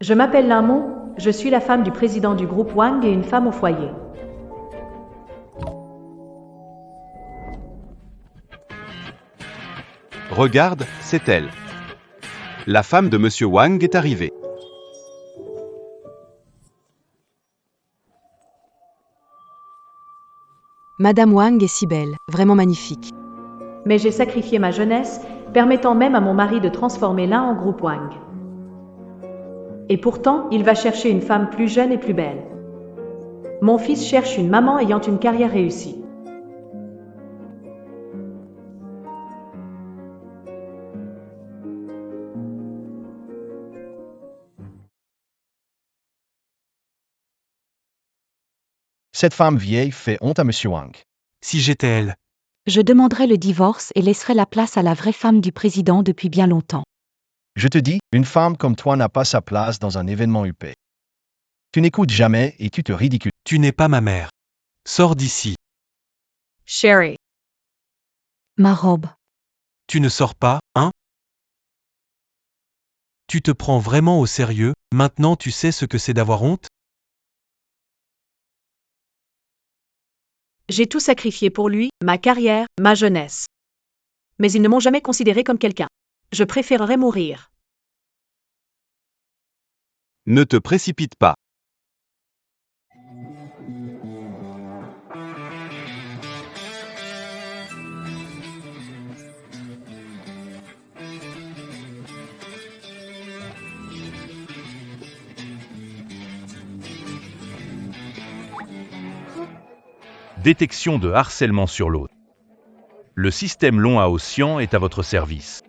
Je m'appelle Lamont, je suis la femme du président du groupe Wang et une femme au foyer. Regarde, c'est elle. La femme de Monsieur Wang est arrivée. Madame Wang est si belle, vraiment magnifique. Mais j'ai sacrifié ma jeunesse, permettant même à mon mari de transformer l'un en groupe Wang. Et pourtant, il va chercher une femme plus jeune et plus belle. Mon fils cherche une maman ayant une carrière réussie. Cette femme vieille fait honte à Monsieur Wang. Si j'étais elle. Je demanderai le divorce et laisserai la place à la vraie femme du président depuis bien longtemps. Je te dis, une femme comme toi n'a pas sa place dans un événement huppé. Tu n'écoutes jamais et tu te ridiculises. Tu n'es pas ma mère. Sors d'ici. Sherry. Ma robe. Tu ne sors pas, hein? Tu te prends vraiment au sérieux, maintenant tu sais ce que c'est d'avoir honte? J'ai tout sacrifié pour lui, ma carrière, ma jeunesse. Mais ils ne m'ont jamais considéré comme quelqu'un. Je préférerais mourir. Ne te précipite pas. Détection de harcèlement sur l'autre. Le système long à Ossian est à votre service.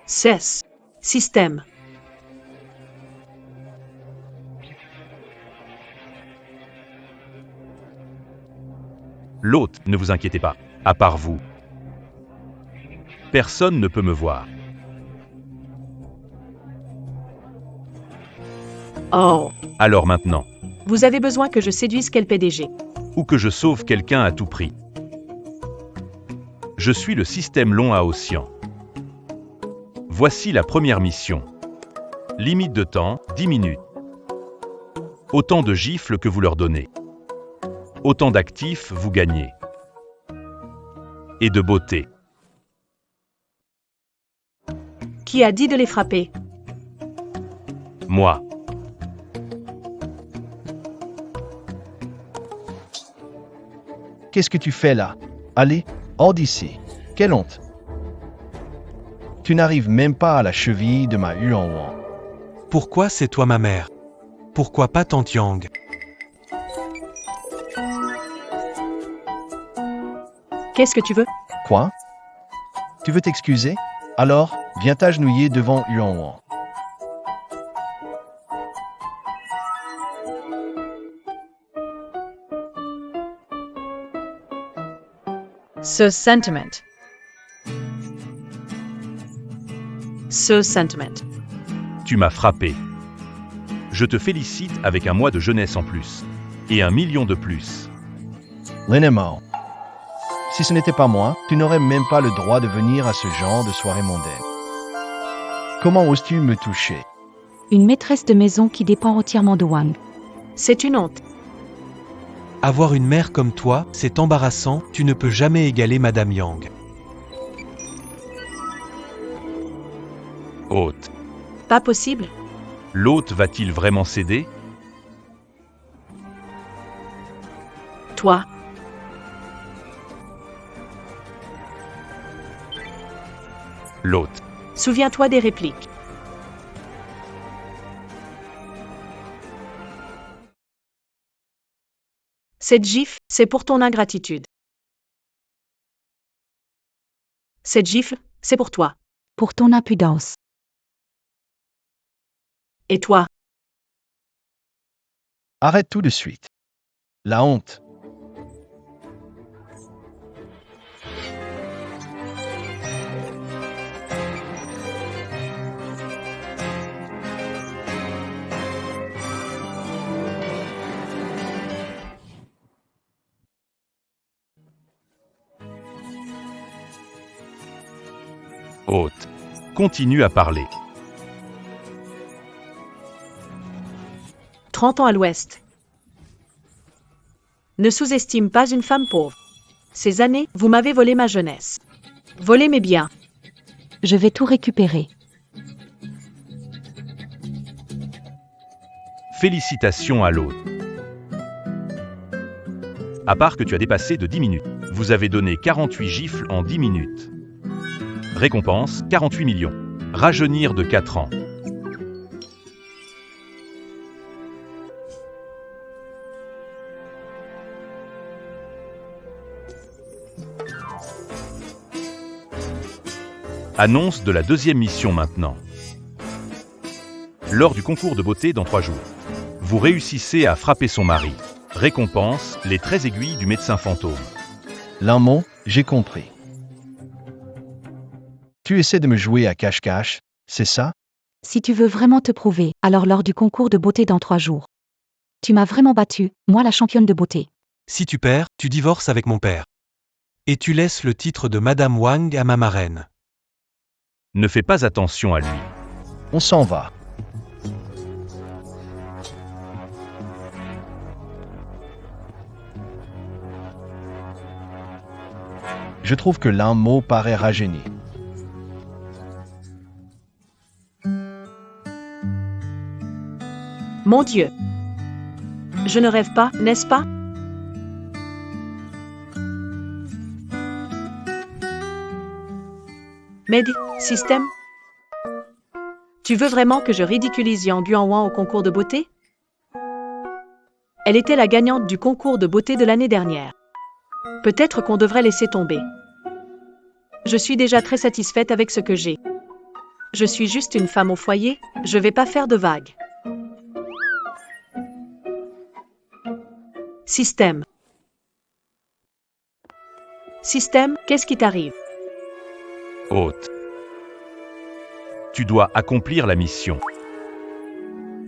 Cesse. Système. L'hôte, ne vous inquiétez pas, à part vous. Personne ne peut me voir. Oh. Alors maintenant, Vous avez besoin que je séduise quel PDG? ou que je sauve quelqu'un à tout prix. Je suis le système long à Ossian. Voici la première mission. Limite de temps, 10 minutes. Autant de gifles que vous leur donnez. Autant d'actifs vous gagnez. Et de beauté. Qui a dit de les frapper? Moi. Qu'est-ce que tu fais là? Allez, hors d'ici. Quelle honte. Tu n'arrives même pas à la cheville de ma Huan. Pourquoi c'est toi ma mère? Pourquoi pas Tante Yang? Qu'est-ce que tu veux? Quoi? Tu veux t'excuser? Alors, viens t'agenouiller devant Huan. Ce sentiment. Ce sentiment. Tu m'as frappé. Je te félicite avec un mois de jeunesse en plus. Et 1 million de plus. L'ennemi. Si ce n'était pas moi, tu n'aurais même pas le droit de venir à ce genre de soirée mondaine. Comment oses-tu me toucher? Une maîtresse de maison qui dépend entièrement de Wang. C'est une honte. Avoir une mère comme toi, c'est embarrassant, tu ne peux jamais égaler Madame Yang. Hôte. Pas possible. L'hôte va-t-il vraiment céder? Toi. L'hôte. Souviens-toi des répliques. Cette gifle, c'est pour ton ingratitude. Cette gifle, c'est pour toi. Pour ton impudence. Et toi? Arrête tout de suite. La honte. Hôte. Continue à parler. 30 ans à l'ouest. Ne sous-estime pas une femme pauvre. Ces années, vous m'avez volé ma jeunesse. Volé mes biens. Je vais tout récupérer. Félicitations à l'hôte. À part que tu as dépassé de 10 minutes. Vous avez donné 48 gifles en 10 minutes. Récompense, 48 millions. Rajeunir de 4 ans. Annonce de la deuxième mission maintenant. Lors du concours de beauté dans 3 jours, vous réussissez à frapper son mari. Récompense, les 13 aiguilles du médecin fantôme. Lamont, j'ai compris. Tu essaies de me jouer à cache-cache, c'est ça? Si tu veux vraiment te prouver, alors lors du concours de beauté dans 3 jours. Tu m'as vraiment battu, moi la championne de beauté. Si tu perds, tu divorces avec mon père. Et tu laisses le titre de Madame Wang à ma marraine. Ne fais pas attention à lui. On s'en va. Je trouve que Lamont paraît rajeuni. Mon Dieu. Je ne rêve pas, n'est-ce pas? Med, système? Tu veux vraiment que je ridiculise Yang Guanwan au concours de beauté? Elle était la gagnante du concours de beauté de l'année dernière. Peut-être qu'on devrait laisser tomber. Je suis déjà très satisfaite avec ce que j'ai. Je suis juste une femme au foyer, je vais pas faire de vagues. Système. Système, qu'est-ce qui t'arrive? Hôte. Tu dois accomplir la mission.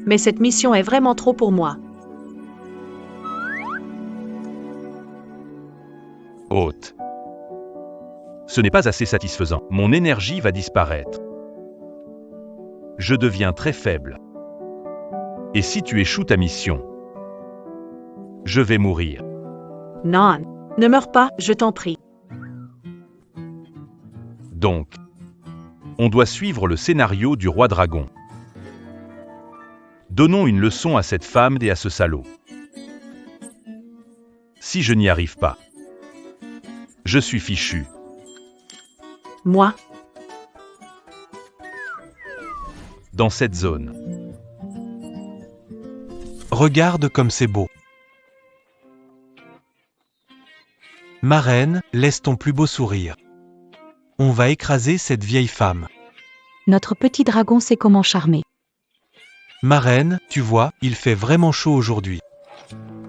Mais cette mission est vraiment trop pour moi. Hôte. Ce n'est pas assez satisfaisant. Mon énergie va disparaître. Je deviens très faible. Et si tu échoues ta mission, je vais mourir. Non, ne meurs pas, je t'en prie. Donc, on doit suivre le scénario du roi dragon. Donnons une leçon à cette femme et à ce salaud. Si je n'y arrive pas, je suis fichu. Moi? Dans cette zone. Regarde comme c'est beau. Marraine, laisse ton plus beau sourire. On va écraser cette vieille femme. Notre petit dragon sait comment charmer. Marraine, tu vois, il fait vraiment chaud aujourd'hui.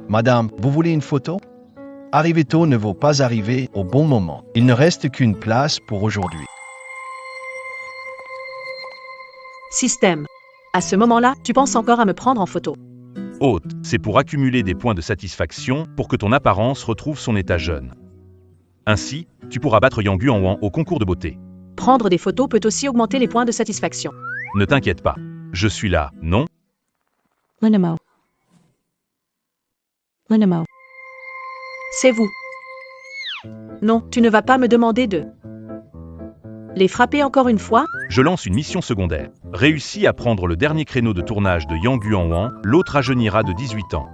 Madame, vous voulez une photo? Arriver tôt ne vaut pas arriver au bon moment. Il ne reste qu'une place pour aujourd'hui. Système. À ce moment-là, tu penses encore à me prendre en photo. Hôte, c'est pour accumuler des points de satisfaction pour que ton apparence retrouve son état jeune. Ainsi, tu pourras battre Yang Guanwan au concours de beauté. Prendre des photos peut aussi augmenter les points de satisfaction. Ne t'inquiète pas. Je suis là, non? Linamo. Linamo. C'est vous. Non, tu ne vas pas me demander de les frapper encore une fois? Je lance une mission secondaire. Réussis à prendre le dernier créneau de tournage de Yang Guanwan, l'autre rajeunira de 18 ans.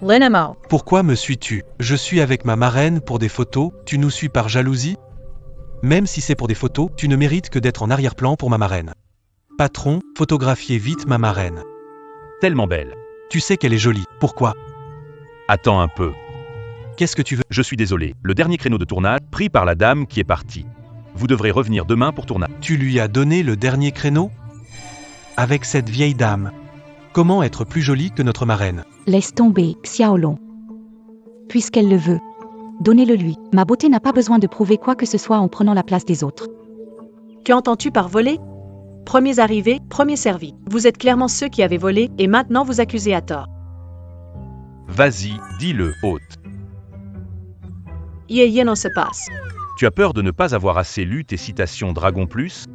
Linamo. Pourquoi me suis-tu? Je suis avec ma marraine pour des photos, tu nous suis par jalousie? Même si c'est pour des photos, tu ne mérites que d'être en arrière-plan pour ma marraine. Patron, photographiez vite ma marraine. Tellement belle. Tu sais qu'elle est jolie, pourquoi? Attends un peu. Qu'est-ce que tu veux? Je suis désolé. Le dernier créneau de tournage, pris par la dame qui est partie. Vous devrez revenir demain pour tournage. Tu lui as donné le dernier créneau? Avec cette vieille dame. Comment être plus jolie que notre marraine? Laisse tomber, Xiaolong. Puisqu'elle le veut. Donnez-le lui. Ma beauté n'a pas besoin de prouver quoi que ce soit en prenant la place des autres. Qu'entends-tu par voler? Premiers arrivés, premiers servis. Vous êtes clairement ceux qui avaient volé, et maintenant vous accusez à tort. Vas-y, dis-le, hôte. Yé non se passe. Tu as peur de ne pas avoir assez lu tes citations Dragon Plus?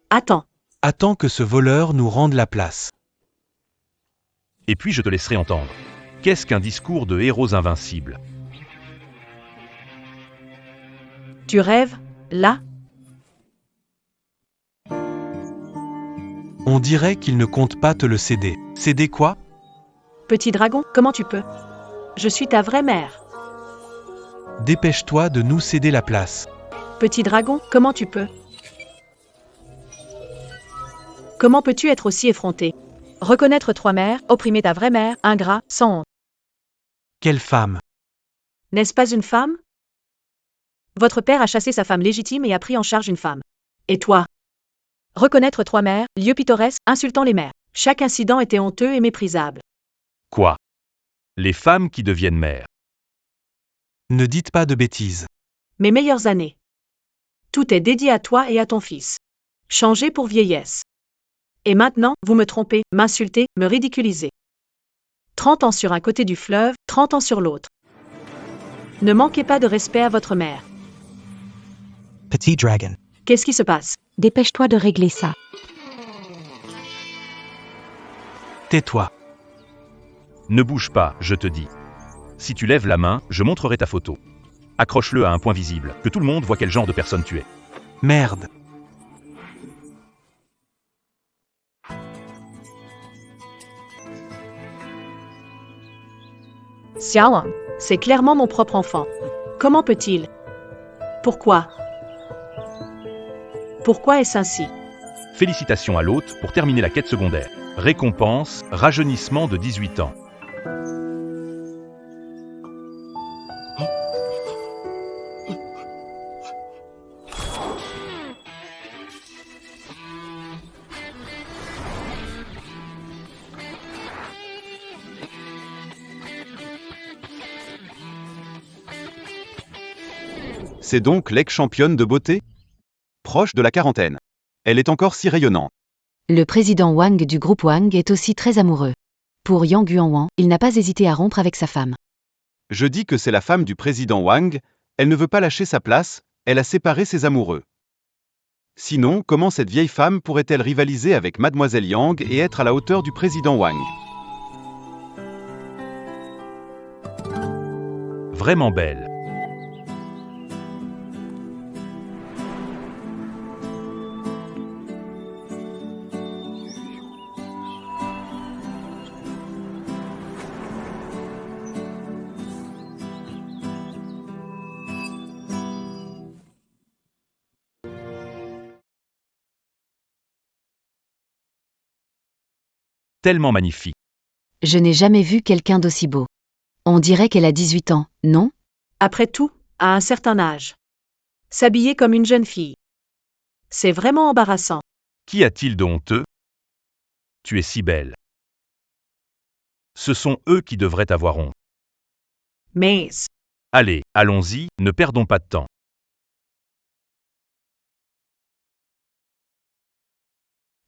Attends. Attends que ce voleur nous rende la place. Et puis je te laisserai entendre. Qu'est-ce qu'un discours de héros invincibles? Tu rêves, là? On dirait qu'il ne compte pas te le céder. Céder quoi? Petit dragon, comment tu peux? Je suis ta vraie mère. Dépêche-toi de nous céder la place. Petit dragon, comment tu peux? Comment peux-tu être aussi effronté? Reconnaître trois mères, opprimer ta vraie mère, ingrat, sans honte. Quelle femme? N'est-ce pas une femme? Votre père a chassé sa femme légitime et a pris en charge une femme. Et toi? Reconnaître trois mères, lieu pittoresque, insultant les mères. Chaque incident était honteux et méprisable. Quoi? Les femmes qui deviennent mères. Ne dites pas de bêtises. Mes meilleures années. Tout est dédié à toi et à ton fils. Changé pour vieillesse. Et maintenant, vous me trompez, m'insultez, me ridiculisez. 30 ans sur un côté du fleuve, 30 ans sur l'autre. Ne manquez pas de respect à votre mère. Petit dragon. Qu'est-ce qui se passe? Dépêche-toi de régler ça. Tais-toi. Ne bouge pas, je te dis. Si tu lèves la main, je montrerai ta photo. Accroche-le à un point visible, que tout le monde voit quel genre de personne tu es. Merde. Xiaolong, c'est clairement mon propre enfant. Comment peut-il? Pourquoi? Pourquoi est-ce ainsi? Félicitations à l'hôte pour terminer la quête secondaire. Récompense, rajeunissement de 18 ans. C'est donc l'ex-championne de beauté? Proche de la quarantaine. Elle est encore si rayonnante. Le président Wang du groupe Wang est aussi très amoureux. Pour Yang Guanwan, il n'a pas hésité à rompre avec sa femme. Je dis que c'est la femme du président Wang, elle ne veut pas lâcher sa place, elle a séparé ses amoureux. Sinon, comment cette vieille femme pourrait-elle rivaliser avec Mademoiselle Yang et être à la hauteur du président Wang? Vraiment belle. Tellement magnifique. Je n'ai jamais vu quelqu'un d'aussi beau. On dirait qu'elle a 18 ans, non? Après tout, à un certain âge. S'habiller comme une jeune fille. C'est vraiment embarrassant. Qu'y a-t-il de honteux? Tu es si belle. Ce sont eux qui devraient avoir honte. Mais, Allez, allons-y, ne perdons pas de temps.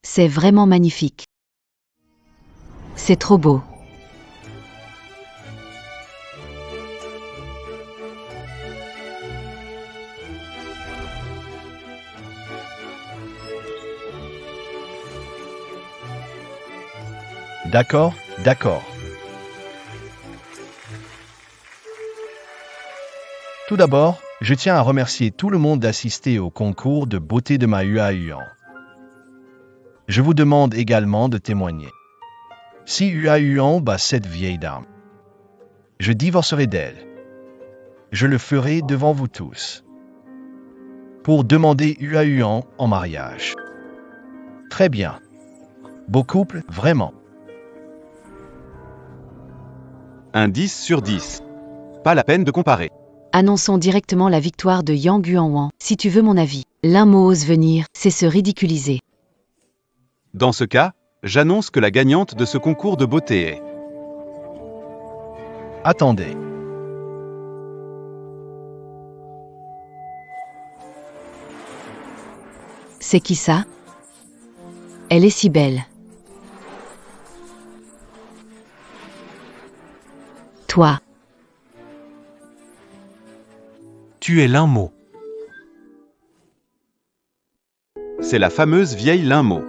C'est vraiment magnifique. C'est trop beau. D'accord, d'accord. Tout d'abord, je tiens à remercier tout le monde d'assister au concours de beauté de ma Huayuan. Je vous demande également de témoigner. Si Huayuan bat cette vieille dame, je divorcerai d'elle. Je le ferai devant vous tous. Pour demander Huayuan en mariage. Très bien. Beau couple, vraiment. Un 10 sur 10. Pas la peine de comparer. Annonçons directement la victoire de Yang Guanwan, si tu veux mon avis. L'un mot ose venir, c'est se ridiculiser. Dans ce cas, j'annonce que la gagnante de ce concours de beauté est... Attendez. C'est qui ça? Elle est si belle. Toi. Tu es l'un mot. C'est la fameuse vieille Lin Mo.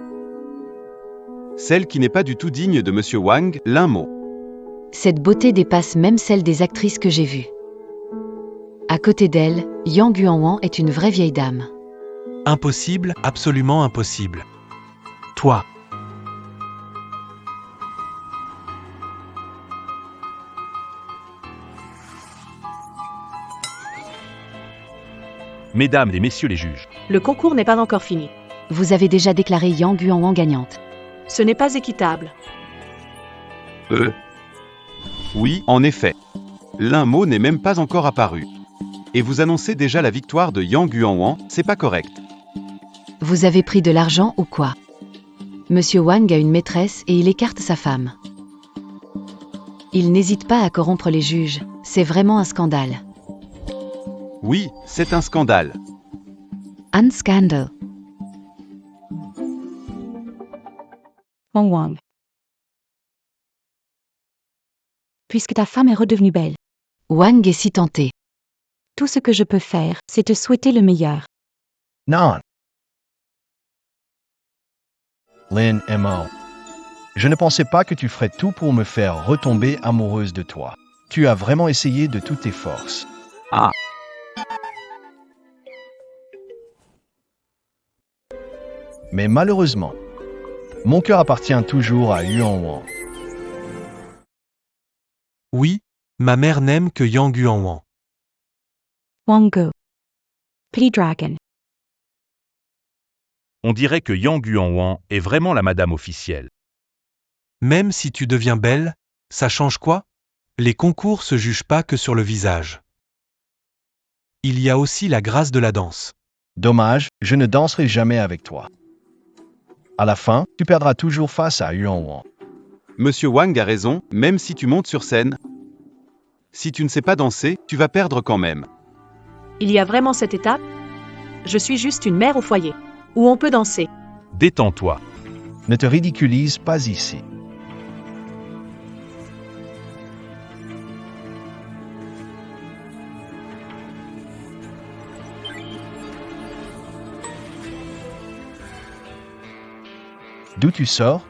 Celle qui n'est pas du tout digne de Monsieur Wang, Lin Mo. Cette beauté dépasse même celle des actrices que j'ai vues. À côté d'elle, Yang Yuanwan est une vraie vieille dame. Impossible, absolument impossible. Toi. Mesdames et messieurs les juges, Le concours n'est pas encore fini. Vous avez déjà déclaré Yang Yuanwan gagnante. Ce n'est pas équitable. Oui, en effet. Lin Mo n'est même pas encore apparu. Et vous annoncez déjà la victoire de Yang Yuanwan, c'est pas correct. Vous avez pris de l'argent ou quoi? Monsieur Wang a une maîtresse et il écarte sa femme. Il n'hésite pas à corrompre les juges, c'est vraiment un scandale. Oui, c'est un scandale. Un scandale. Wang Wang. Puisque ta femme est redevenue belle. Wang est si tenté. Tout ce que je peux faire, c'est te souhaiter le meilleur. Non. Lin Mo. Je ne pensais pas que tu ferais tout pour me faire retomber amoureuse de toi. Tu as vraiment essayé de toutes tes forces. Ah. Mais malheureusement, mon cœur appartient toujours à Yuanwan. Oui, ma mère n'aime que Yang Yuanwan. Wango. Pretty Dragon. on dirait que Yang Yuanwan est vraiment la madame officielle. Même si tu deviens belle, ça change quoi? Les concours se jugent pas que sur le visage. Il y a aussi la grâce de la danse. Dommage, je ne danserai jamais avec toi. À la fin, tu perdras toujours face à Yuanwan. Monsieur Wang a raison, même si tu montes sur scène. Si tu ne sais pas danser, tu vas perdre quand même. Il y a vraiment cette étape? Je suis juste une mère au foyer. Où on peut danser. Détends-toi. Ne te ridiculise pas ici. D'où tu sors?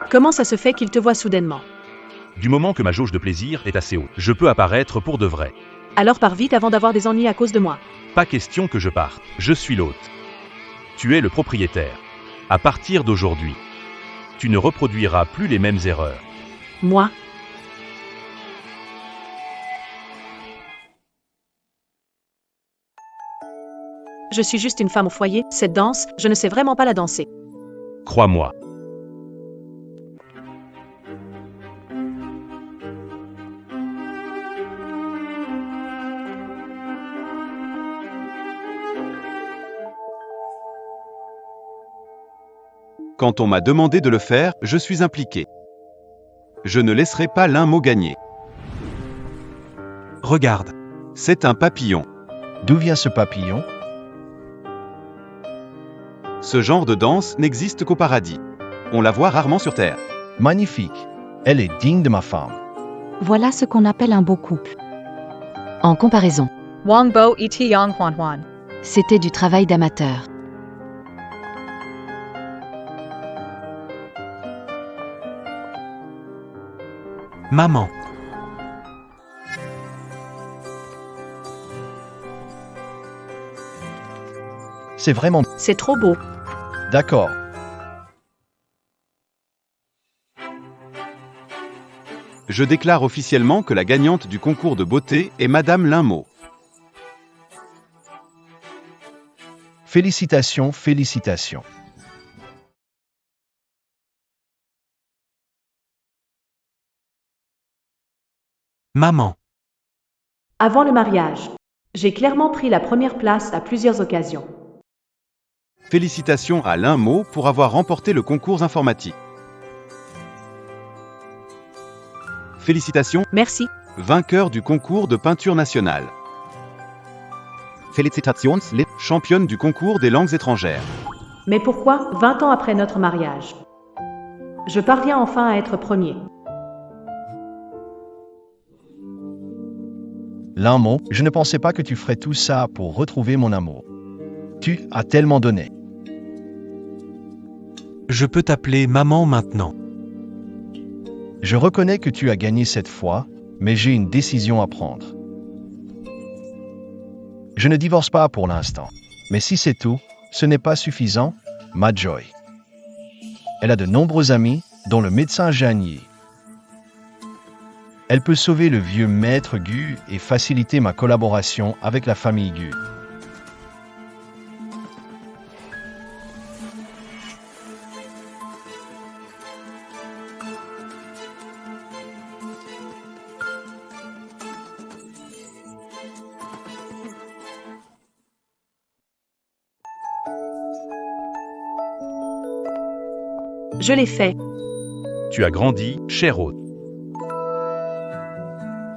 Comment ça se fait qu'il te voit soudainement? Du moment que ma jauge de plaisir est assez haute, je peux apparaître pour de vrai. Alors pars vite avant d'avoir des ennuis à cause de moi. Pas question que je parte, je suis l'hôte. Tu es le propriétaire. À partir d'aujourd'hui, tu ne reproduiras plus les mêmes erreurs. Moi? Je suis juste une femme au foyer, cette danse, je ne sais vraiment pas la danser. Crois-moi. Quand on m'a demandé de le faire, je suis impliqué. Je ne laisserai pas l'un mot gagner. Regarde. C'est un papillon. D'où vient ce papillon? Ce genre de danse n'existe qu'au paradis. On la voit rarement sur Terre. Magnifique. Elle est digne de ma femme. Voilà ce qu'on appelle un beau couple. En comparaison, Wang Bo et Yang Huan. c'était du travail d'amateur. Maman. C'est vraiment... C'est trop beau. D'accord. Je déclare officiellement que la gagnante du concours de beauté est Madame Lin Mo. Félicitations, félicitations. Maman. Avant le mariage, j'ai clairement pris la première place à plusieurs occasions. Félicitations à Lin Mo pour avoir remporté le concours informatique. Félicitations, Merci. vainqueur du concours de peinture nationale. Félicitations, championne du concours des langues étrangères. Mais pourquoi, 20 ans après notre mariage? Je parviens enfin à être premier. L'un je ne pensais pas que tu ferais tout ça pour retrouver mon amour. Tu as tellement donné. Je peux t'appeler maman maintenant. Je reconnais que tu as gagné cette fois, mais j'ai une décision à prendre. Je ne divorce pas pour l'instant. Mais si c'est tout, ce n'est pas suffisant, ma Joy. Elle a de nombreux amis, dont le médecin Janier. Elle peut sauver le vieux maître Gu et faciliter ma collaboration avec la famille Gu. Je l'ai fait. Tu as grandi, cher hôte.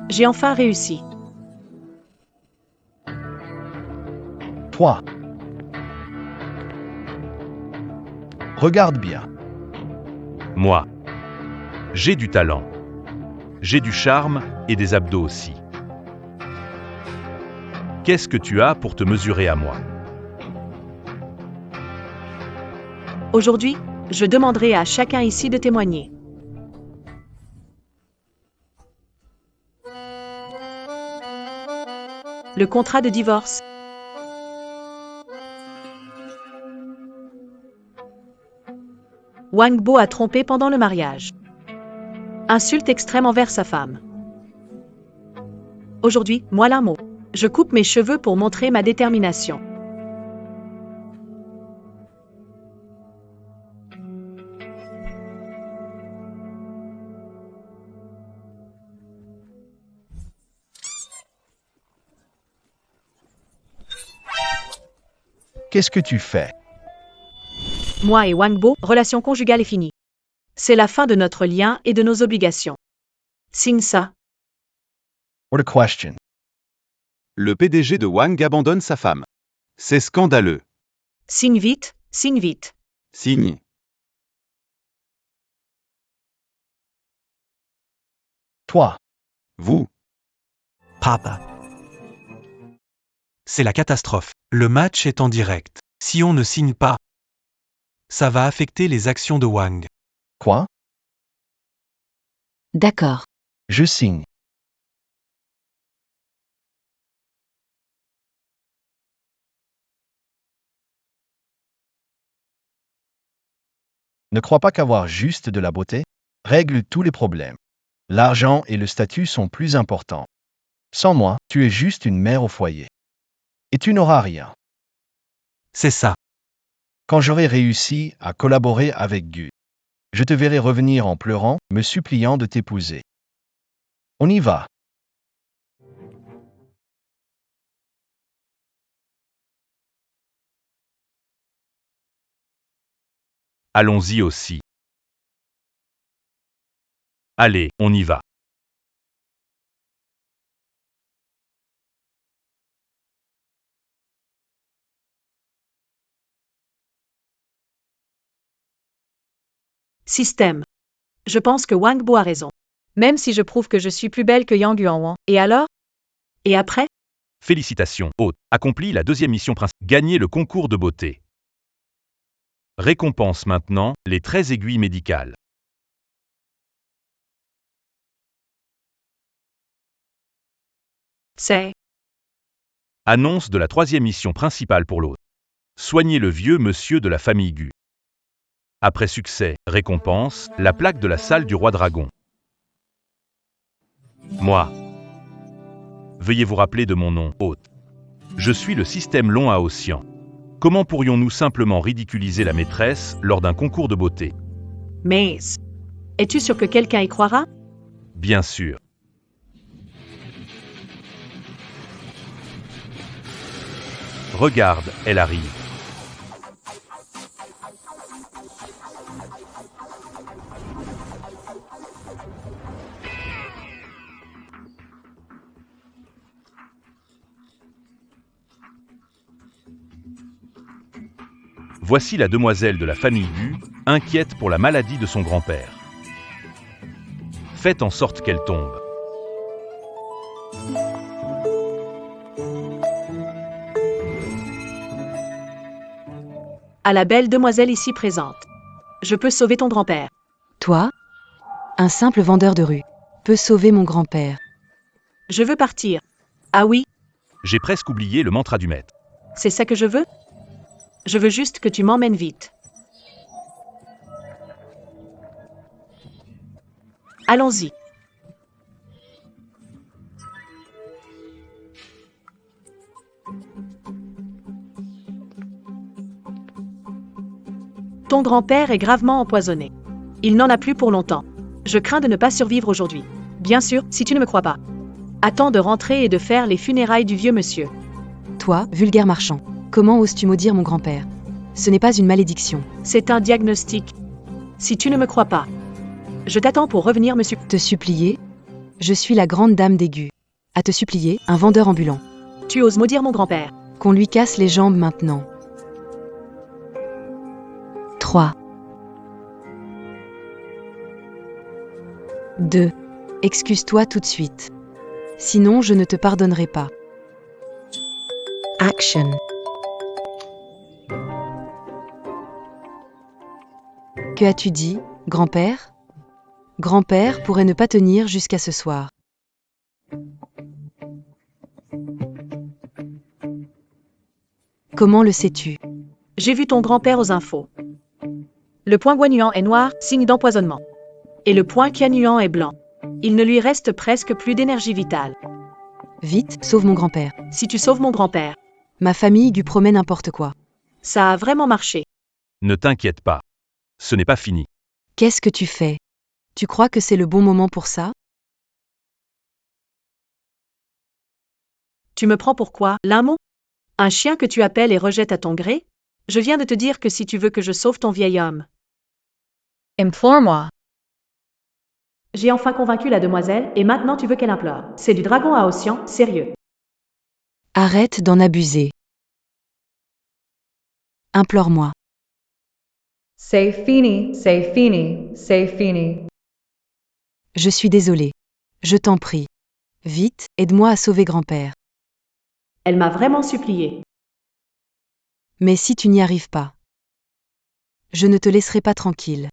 J'ai enfin réussi. Toi. Regarde bien. Moi. J'ai du talent. J'ai du charme et des abdos aussi. Qu'est-ce que tu as pour te mesurer à moi? Aujourd'hui, je demanderai à chacun ici de témoigner. Le contrat de divorce. Wang Bo a trompé pendant le mariage. Insulte extrême envers sa femme. Aujourd'hui, moi Lamo. Je coupe mes cheveux pour montrer ma détermination. Qu'est-ce que tu fais? Moi et Wang Bo, relation conjugale est finie. C'est la fin de notre lien et de nos obligations. Signe ça. What a question. Le PDG de Wang abandonne sa femme. C'est scandaleux. Signe vite, signe vite. Signe. Toi. Vous. Papa. C'est la catastrophe. Le match est en direct. Si on ne signe pas, ça va affecter les actions de Wang. Quoi? D'accord. Je signe. Ne crois pas qu'avoir juste de la beauté règle tous les problèmes. L'argent et le statut sont plus importants. Sans moi, tu es juste une mère au foyer. Et tu n'auras rien. C'est ça. Quand j'aurai réussi à collaborer avec Gu, je te verrai revenir en pleurant, me suppliant de t'épouser. On y va. Allons-y aussi. Allez, on y va. Système. Je pense que Wang Bo a raison. Même si je prouve que je suis plus belle que Yang Yuanwang. Et alors? Et après? Félicitations, hôte. Accompli la deuxième mission principale. Gagner le concours de beauté. Récompense maintenant, les 13 aiguilles médicales. C'est. Annonce de la troisième mission principale pour l'hôte. Soigner le vieux monsieur de la famille Gu. Après succès, récompense, la plaque de la salle du roi dragon. Moi. Veuillez vous rappeler de mon nom, hôte. Je suis le système long à Ocean. Comment pourrions-nous simplement ridiculiser la maîtresse lors d'un concours de beauté? Mais. Es-tu sûr que quelqu'un y croira? Bien sûr. Regarde, elle arrive. Voici la demoiselle de la famille Gu, inquiète pour la maladie de son grand-père. Faites en sorte qu'elle tombe. À la belle demoiselle ici présente. Je peux sauver ton grand-père. Toi, un simple vendeur de rue, peux sauver mon grand-père. Je veux partir. Ah oui, J'ai presque oublié le mantra du maître. c'est ça que je veux? Je veux juste que tu m'emmènes vite. Allons-y. Ton grand-père est gravement empoisonné. Il n'en a plus pour longtemps. Je crains de ne pas survivre aujourd'hui. Bien sûr, si tu ne me crois pas. Attends de rentrer et de faire les funérailles du vieux monsieur. Toi, vulgaire marchand, comment oses-tu maudire mon grand-père? Ce n'est pas une malédiction. C'est un diagnostic. Si tu ne me crois pas, je t'attends pour revenir me Te supplier? Je suis la grande dame d'aigu. À te supplier, un vendeur ambulant. Tu oses maudire mon grand-père. Qu'on lui casse les jambes maintenant. 3. 2. Excuse-toi tout de suite. Sinon, je ne te pardonnerai pas. Action. Que as-tu dit, grand-père? Grand-père pourrait ne pas tenir jusqu'à ce soir. Comment le sais-tu? J'ai vu ton grand-père aux infos. Le point guanuant est noir, signe d'empoisonnement. Et le point quianuant est blanc. Il ne lui reste presque plus d'énergie vitale. Vite, sauve mon grand-père. Si tu sauves mon grand-père, Ma famille lui promet n'importe quoi. ça a vraiment marché. Ne t'inquiète pas. Ce n'est pas fini. Qu'est-ce que tu fais? Tu crois que c'est le bon moment pour ça? Tu me prends pour quoi, Lamo? Un chien que tu appelles et rejettes à ton gré? Je viens de te dire que si tu veux que je sauve ton vieil homme. Implore-moi. J'ai enfin convaincu la demoiselle, et maintenant tu veux qu'elle implore. C'est du dragon à Ossian, sérieux. Arrête d'en abuser. Implore-moi. Say fini, say fini, say fini. Je suis désolée. Je t'en prie. Vite, aide-moi à sauver grand-père. Elle m'a vraiment supplié. Mais si tu n'y arrives pas, je ne te laisserai pas tranquille.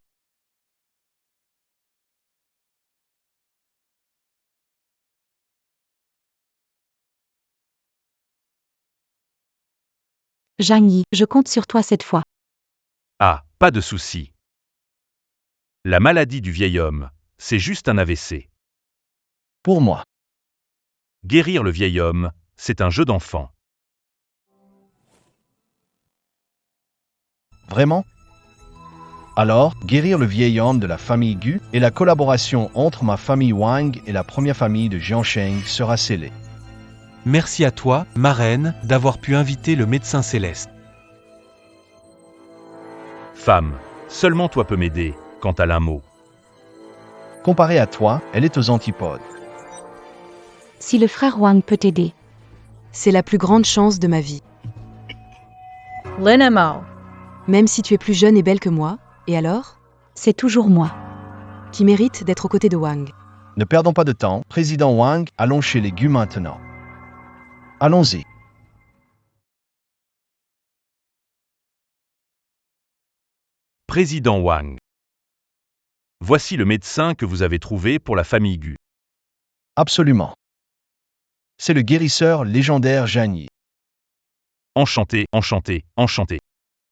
Jagny, je compte sur toi cette fois. Ah, pas de souci. La maladie du vieil homme, c'est juste un AVC. Pour moi. Guérir le vieil homme, c'est un jeu d'enfant. Vraiment? Alors, guérir le vieil homme de la famille Gu et la collaboration entre ma famille Wang et la première famille de Jiansheng sera scellée. Merci à toi, marraine, d'avoir pu inviter le médecin céleste. Femme, seulement toi peux m'aider, quant à l'un mot. Comparée à toi, elle est aux antipodes. Si le frère Wang peut t'aider. C'est la plus grande chance de ma vie. Linamo. Même si tu es plus jeune et belle que moi, et alors? C'est toujours moi. Qui mérite d'être aux côtés de Wang. Ne perdons pas de temps, Président Wang, allons chez les Gu maintenant. Allons-y. Président Wang. Voici le médecin que vous avez trouvé pour la famille Gu. Absolument. C'est le guérisseur légendaire Jagny. Enchanté, enchanté, enchanté.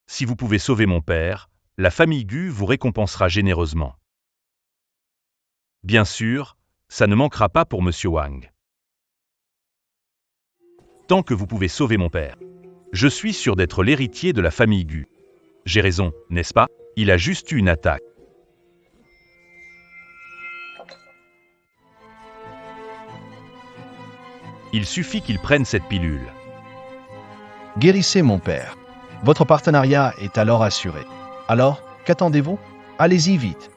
Si vous pouvez sauver mon père, la famille Gu vous récompensera généreusement. Bien sûr, ça ne manquera pas pour Monsieur Wang. Tant que vous pouvez sauver mon père. Je suis sûr d'être l'héritier de la famille Gu. J'ai raison, n'est-ce pas? Il a juste eu une attaque. Il suffit qu'il prenne cette pilule. Guérissez mon père. Votre partenariat est alors assuré. Alors, qu'attendez-vous? Allez-y vite.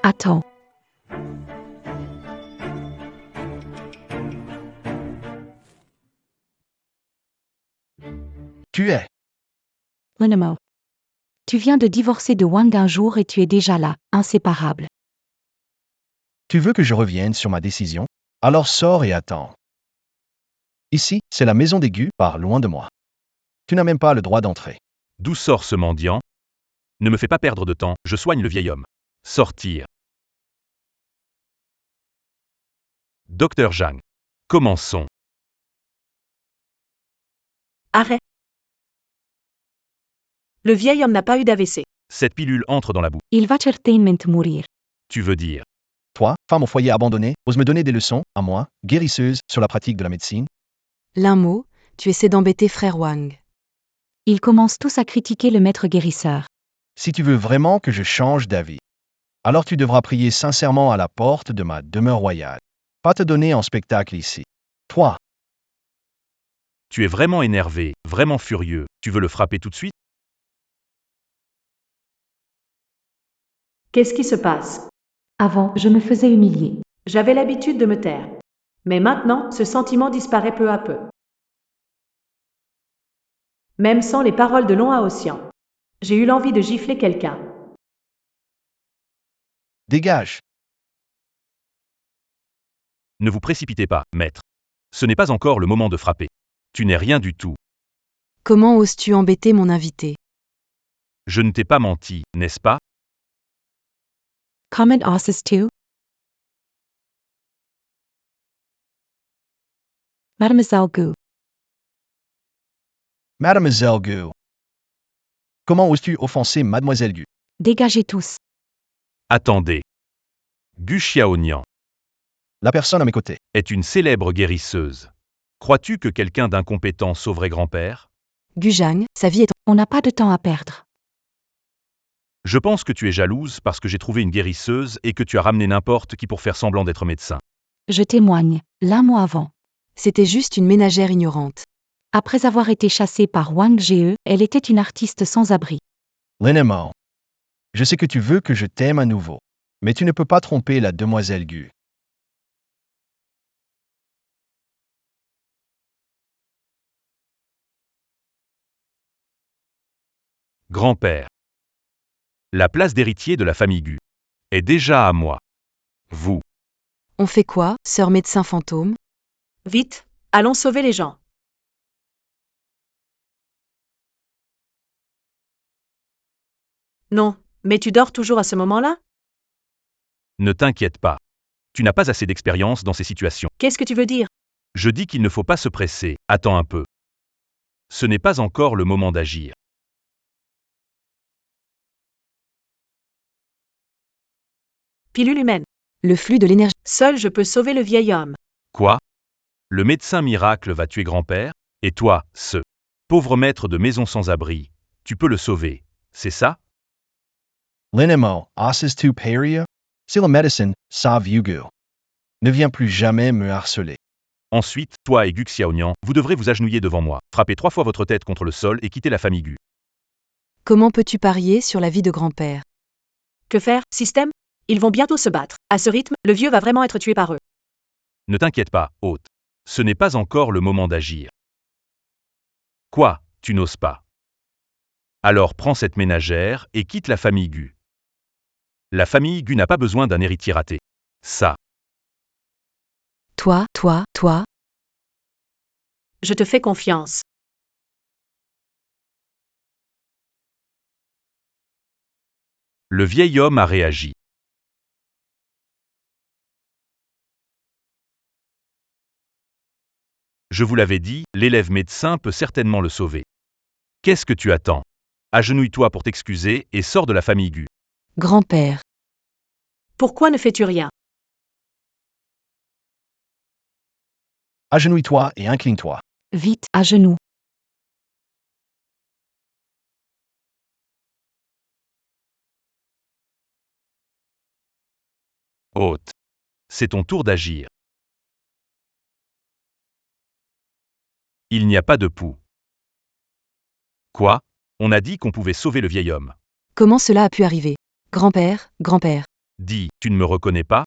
Attends. Tu es. Lenemo. Tu viens de divorcer de Wang un jour et tu es déjà là, inséparable. Tu veux que je revienne sur ma décision? Alors sors et attends. Ici, c'est la maison des Gu, par loin de moi. Tu n'as même pas le droit d'entrer. D'où sort ce mendiant? Ne me fais pas perdre de temps, je soigne le vieil homme. Sortir. Docteur Zhang. Commençons. Arrête. Le vieil homme n'a pas eu d'AVC. Cette pilule entre dans la boue. Il va certainement mourir. Tu veux dire? Toi, femme au foyer abandonné, oses me donner des leçons, à moi, guérisseuse, sur la pratique de la médecine? L'un mot, tu essaies d'embêter frère Wang. Ils commencent tous à critiquer le maître guérisseur. Si tu veux vraiment que je change d'avis, alors tu devras prier sincèrement à la porte de ma demeure royale. Pas te donner en spectacle ici. Toi, Tu es vraiment énervé, vraiment furieux, tu veux le frapper tout de suite? Qu'est-ce qui se passe? Avant, je me faisais humilier. J'avais l'habitude de me taire. Mais maintenant, ce sentiment disparaît peu à peu. Même sans les paroles de Long Haotian. J'ai eu l'envie de gifler quelqu'un. dégage. Ne vous précipitez pas, maître. Ce n'est pas encore le moment de frapper. Tu n'es rien du tout. Comment oses-tu embêter mon invité? Je ne t'ai pas menti, n'est-ce pas? Comment oses-tu? Mademoiselle Gu. Mademoiselle Gu. Comment oses-tu offenser Mademoiselle Gu? Dégagez tous. Attendez. Gu Xiaonian La personne à mes côtés. est une célèbre guérisseuse. Crois-tu que quelqu'un d'incompétent sauverait grand-père? Gujang, sa vie est On n'a pas de temps à perdre. Je pense que tu es jalouse parce que j'ai trouvé une guérisseuse et que tu as ramené n'importe qui pour faire semblant d'être médecin. Je témoigne, l'un mois avant. C'était juste une ménagère ignorante. Après avoir été chassée par Wang Ge, elle était une artiste sans abri. Lenemo. Je sais que tu veux que je t'aime à nouveau. Mais tu ne peux pas tromper la demoiselle Gu. Grand-père. La place d'héritier de la famille Gu est déjà à moi. Vous. On fait quoi, sœur médecin fantôme? Vite, allons sauver les gens. Non, mais tu dors toujours à ce moment-là? Ne t'inquiète pas. Tu n'as pas assez d'expérience dans ces situations. Qu'est-ce que tu veux dire? Je dis qu'il ne faut pas se presser, attends un peu. Ce n'est pas encore le moment d'agir. Pilule humaine. Le flux de l'énergie. Seul je peux sauver le vieil homme. Quoi? Le médecin miracle va tuer grand-père? Et toi, ce pauvre maître de maison sans abri, tu peux le sauver, c'est ça? Lenemo, oses-tu paria? C'est la médecine, sauve Gu. Ne viens plus jamais me harceler. Ensuite, toi et Gu Xiaonian, vous devrez vous agenouiller devant moi, frapper 3 fois votre tête contre le sol et quitter la famille Gu. Comment peux-tu parier sur la vie de grand-père? Que faire, système? Ils vont bientôt se battre. À ce rythme, le vieux va vraiment être tué par eux. Ne t'inquiète pas, hôte. Ce n'est pas encore le moment d'agir. Quoi, tu n'oses pas? Alors prends cette ménagère et quitte la famille Gu. La famille Gu n'a pas besoin d'un héritier raté. Ça. Toi. Je te fais confiance. Le vieil homme a réagi. Je vous l'avais dit, l'élève médecin peut certainement le sauver. Qu'est-ce que tu attends? Agenouille-toi pour t'excuser et sors de la famille Gu. Grand-père. Pourquoi ne fais-tu rien? Agenouille-toi et incline-toi. Vite, à genoux. Hôte. C'est ton tour d'agir. Il n'y a pas de pouls. Quoi? On a dit qu'on pouvait sauver le vieil homme. Comment cela a pu arriver? Grand-père. Dis, tu ne me reconnais pas?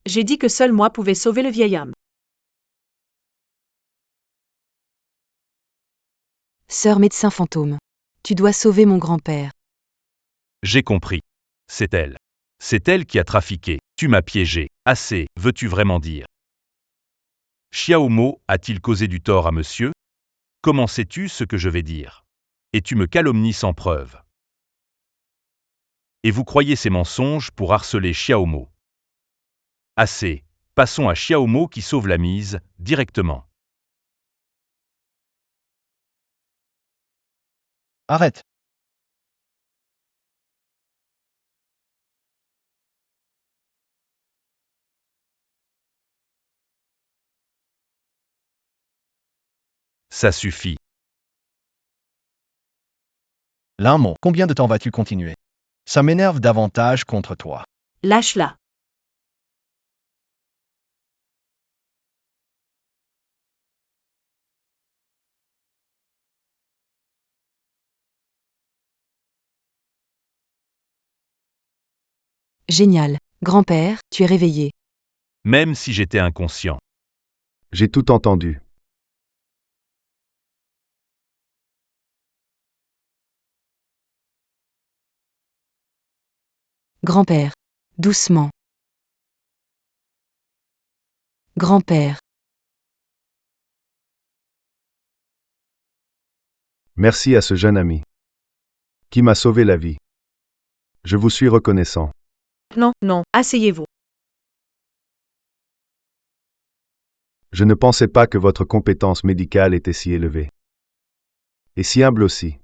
J'ai dit que seul moi pouvais sauver le vieil homme. Sœur médecin fantôme. Tu dois sauver mon grand-père. J'ai compris. C'est elle. C'est elle qui a trafiqué. Tu m'as piégé. Assez, veux-tu vraiment dire? Xiaomo a-t-il causé du tort à monsieur? Comment sais-tu ce que je vais dire? Et tu me calomnies sans preuve. Et vous croyez ces mensonges pour harceler Xiaomo. Assez, passons à Xiaomo qui sauve la mise, directement. Arrête. Ça suffit. Linmont, combien de temps vas-tu continuer? Ça m'énerve davantage contre toi. Lâche-la. Génial. Grand-père, tu es réveillé. Même si j'étais inconscient. J'ai tout entendu. Grand-père. Doucement. Grand-père. Merci à ce jeune ami qui m'a sauvé la vie. Je vous suis reconnaissant. Non, non, asseyez-vous. Je ne pensais pas que votre compétence médicale était si élevée. Et si humble aussi.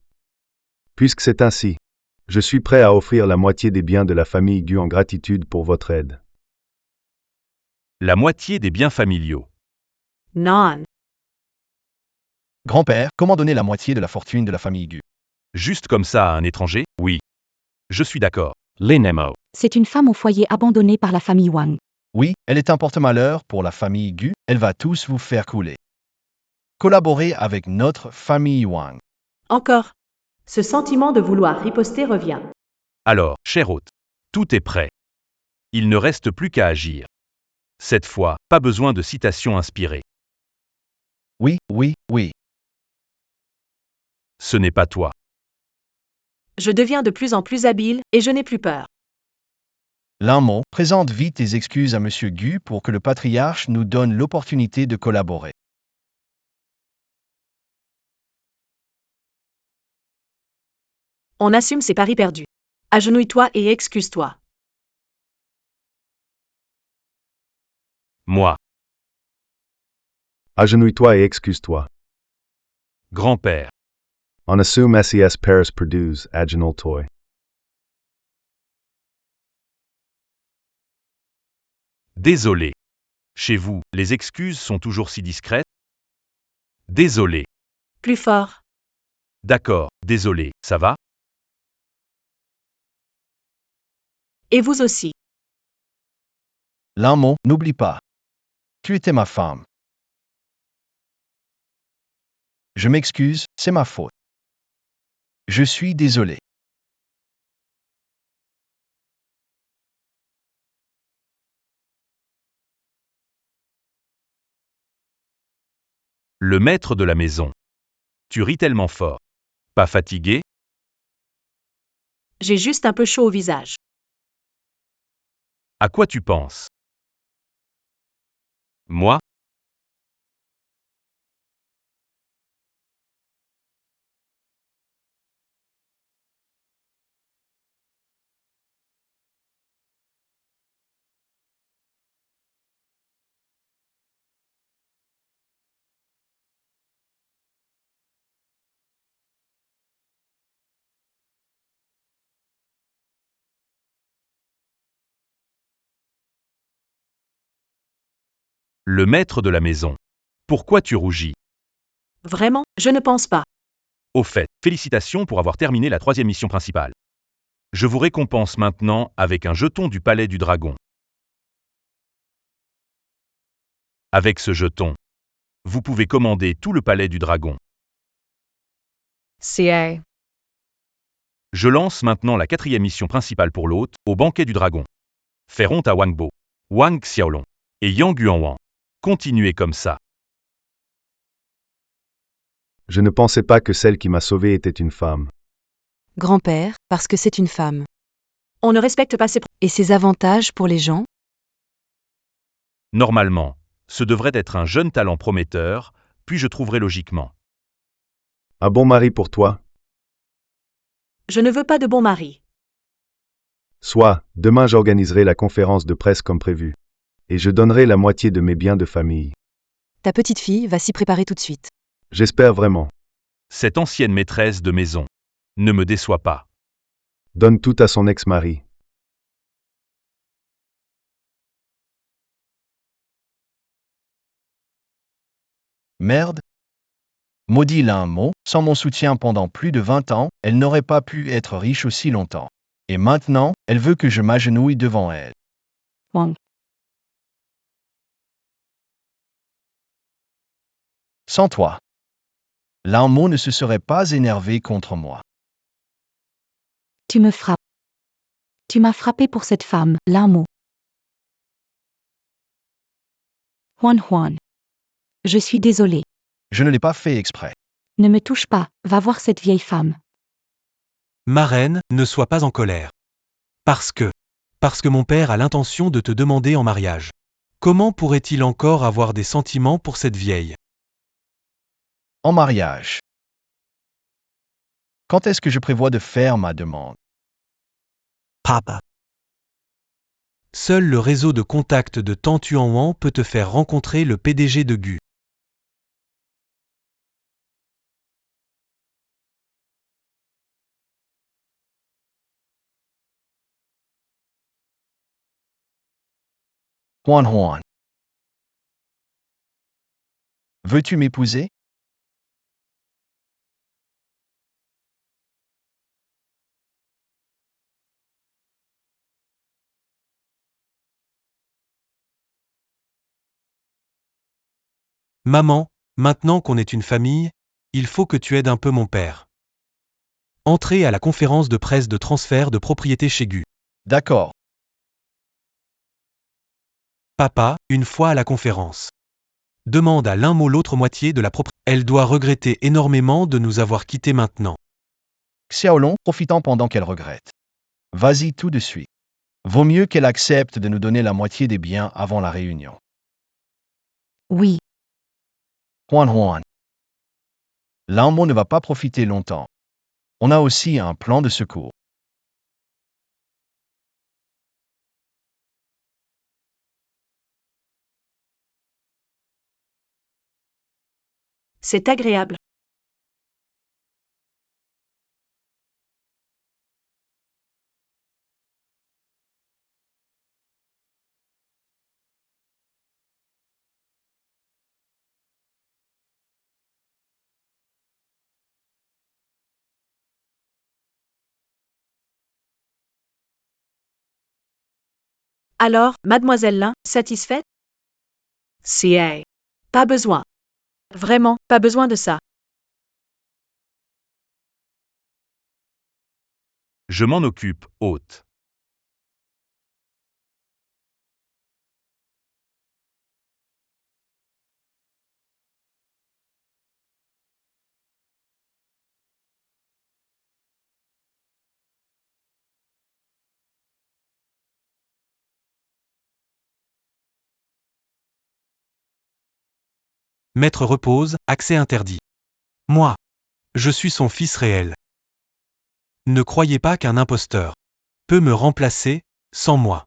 Puisque c'est ainsi, je suis prêt à offrir la moitié des biens de la famille Gu en gratitude pour votre aide. La moitié des biens familiaux. Non. Grand-père, comment donner la moitié de la fortune de la famille Gu? Juste comme ça à un étranger? Oui. Je suis d'accord. L'Enemo. C'est une femme au foyer abandonnée par la famille Wang. Oui, elle est un porte-malheur pour la famille Gu, elle va tous vous faire couler. Collaborez avec notre famille Wang. Encore. Ce sentiment de vouloir riposter revient. Alors, cher hôte, tout est prêt. Il ne reste plus qu'à agir. Cette fois, pas besoin de citations inspirées. Oui, oui, oui. Ce n'est pas toi. Je deviens de plus en plus habile et je n'ai plus peur. Linmont, présente vite tes excuses à Monsieur Gu pour que le patriarche nous donne l'opportunité de collaborer. On assume ses paris perdus. Agenouille-toi et excuse-toi. Moi, Agenouille-toi et excuse-toi. grand-père, On assume SES Paris produce Agenol Toy. désolé. Chez vous, les excuses sont toujours si discrètes? Désolé. Plus fort. D'accord, désolé, ça va? Et vous aussi. Linmont, n'oublie pas. Tu étais ma femme. Je m'excuse, c'est ma faute. Je suis désolé. Le maître de la maison. Tu ris tellement fort. Pas fatigué? J'ai juste un peu chaud au visage. À quoi tu penses? Moi? Le maître de la maison. Pourquoi tu rougis? Vraiment, je ne pense pas. Au fait, félicitations pour avoir terminé la 3e mission principale. Je vous récompense maintenant avec un jeton du Palais du Dragon. Avec ce jeton, vous pouvez commander tout le Palais du Dragon. CA. Je lance maintenant la 4e mission principale pour l'hôte, au banquet du dragon. Faire honte à Wangbo. Wang Xiaolong et Yang Yuanwang. Continuez comme ça. Je ne pensais pas que celle qui m'a sauvé était une femme. Grand-père, parce que c'est une femme. On ne respecte pas ses... Et ses avantages pour les gens? Normalement, ce devrait être un jeune talent prometteur, puis je trouverai logiquement. Un bon mari pour toi? Je ne veux pas de bon mari. Soit, demain j'organiserai la conférence de presse comme prévu. Et je donnerai la moitié de mes biens de famille. Ta petite fille va s'y préparer tout de suite. J'espère vraiment. Cette ancienne maîtresse de maison ne me déçoit pas. Donne tout à son ex-mari. Merde. Maudit l'un mot, sans mon soutien pendant plus de 20 ans, elle n'aurait pas pu être riche aussi longtemps. Et maintenant, elle veut que je m'agenouille devant elle. Wang. Sans toi. L'un mot ne se serait pas énervé contre moi. Tu me frappes. Tu m'as frappé pour cette femme, Lamo. Huan Huan. Je suis désolé. Je ne l'ai pas fait exprès. Ne me touche pas, va voir cette vieille femme. Marraine, ne sois pas en colère. Parce que mon père a l'intention de te demander en mariage. Comment pourrait-il encore avoir des sentiments pour cette vieille? En mariage. Quand est-ce que je prévois de faire ma demande? Papa. Seul le réseau de contacts de Tan Tuanwan peut te faire rencontrer le PDG de Gu. Huan Huan. Veux-tu m'épouser? Maman, maintenant qu'on est une famille, il faut que tu aides un peu mon père. Entrez à la conférence de presse de transfert de propriété chez Gu. D'accord. Papa, une fois à la conférence. Demande à l'un mot l'autre moitié de la propriété. Elle doit regretter énormément de nous avoir quittés maintenant. Xiaolong, profitant pendant qu'elle regrette. Vas-y tout de suite. Vaut mieux qu'elle accepte de nous donner la moitié des biens avant la réunion. Oui, Huan Huan. L'un mot ne va pas profiter longtemps. On a aussi un plan de secours. C'est agréable. Alors, mademoiselle Lin, satisfaite? CA. Pas besoin. Vraiment, pas besoin de ça. Je m'en occupe, hôte. Maître repose, accès interdit. Moi. Je suis son fils réel. Ne croyez pas qu'un imposteur peut me remplacer, sans moi.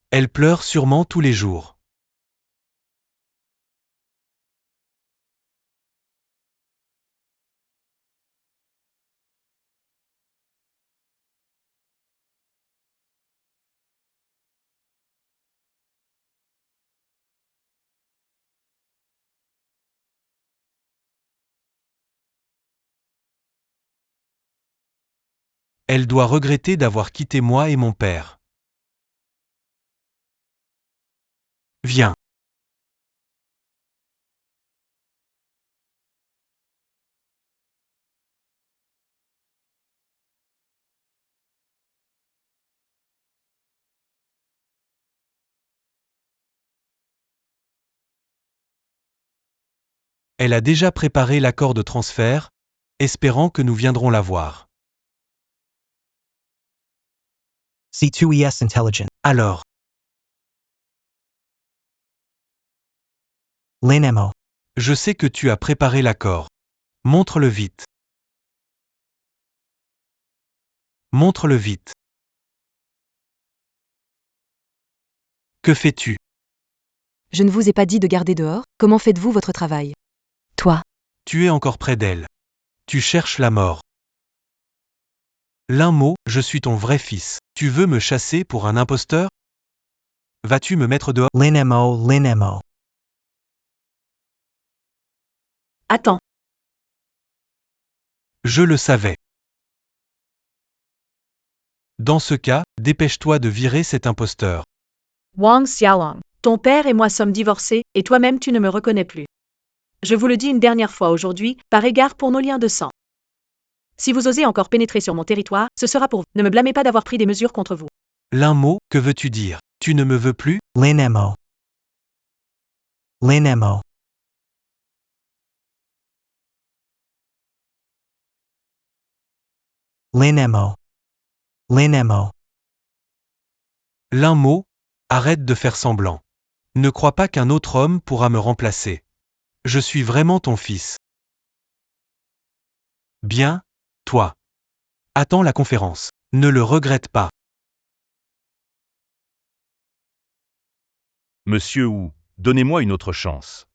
Elle pleure sûrement tous les jours. Elle doit regretter d'avoir quitté moi et mon père. Viens. Elle a déjà préparé l'accord de transfert, espérant que nous viendrons la voir. C2ES Intelligent. Alors, LinMO. je sais que tu as préparé l'accord. Montre-le vite. Montre-le vite. Que fais-tu? Je ne vous ai pas dit de garder dehors, comment faites-vous votre travail? Toi, Tu es encore près d'elle. Tu cherches la mort. L'un je suis ton vrai fils. Tu veux me chasser pour un imposteur? Vas-tu me mettre dehors? LinMO. Attends. Je le savais. Dans ce cas, dépêche-toi de virer cet imposteur. Wang Xiaolong. Ton père et moi sommes divorcés, et toi-même tu ne me reconnais plus. Je vous le dis une dernière fois aujourd'hui, par égard pour nos liens de sang. Si vous osez encore pénétrer sur mon territoire, ce sera pour vous. Ne me blâmez pas d'avoir pris des mesures contre vous. L'un que veux-tu dire? Tu ne me veux plus? LinMO. LinMO. LinMO. LinMO. L'un arrête de faire semblant. Ne crois pas qu'un autre homme pourra me remplacer. Je suis vraiment ton fils. Bien, toi. Attends la conférence. Ne le regrette pas. Monsieur Wu, donnez-moi une autre chance.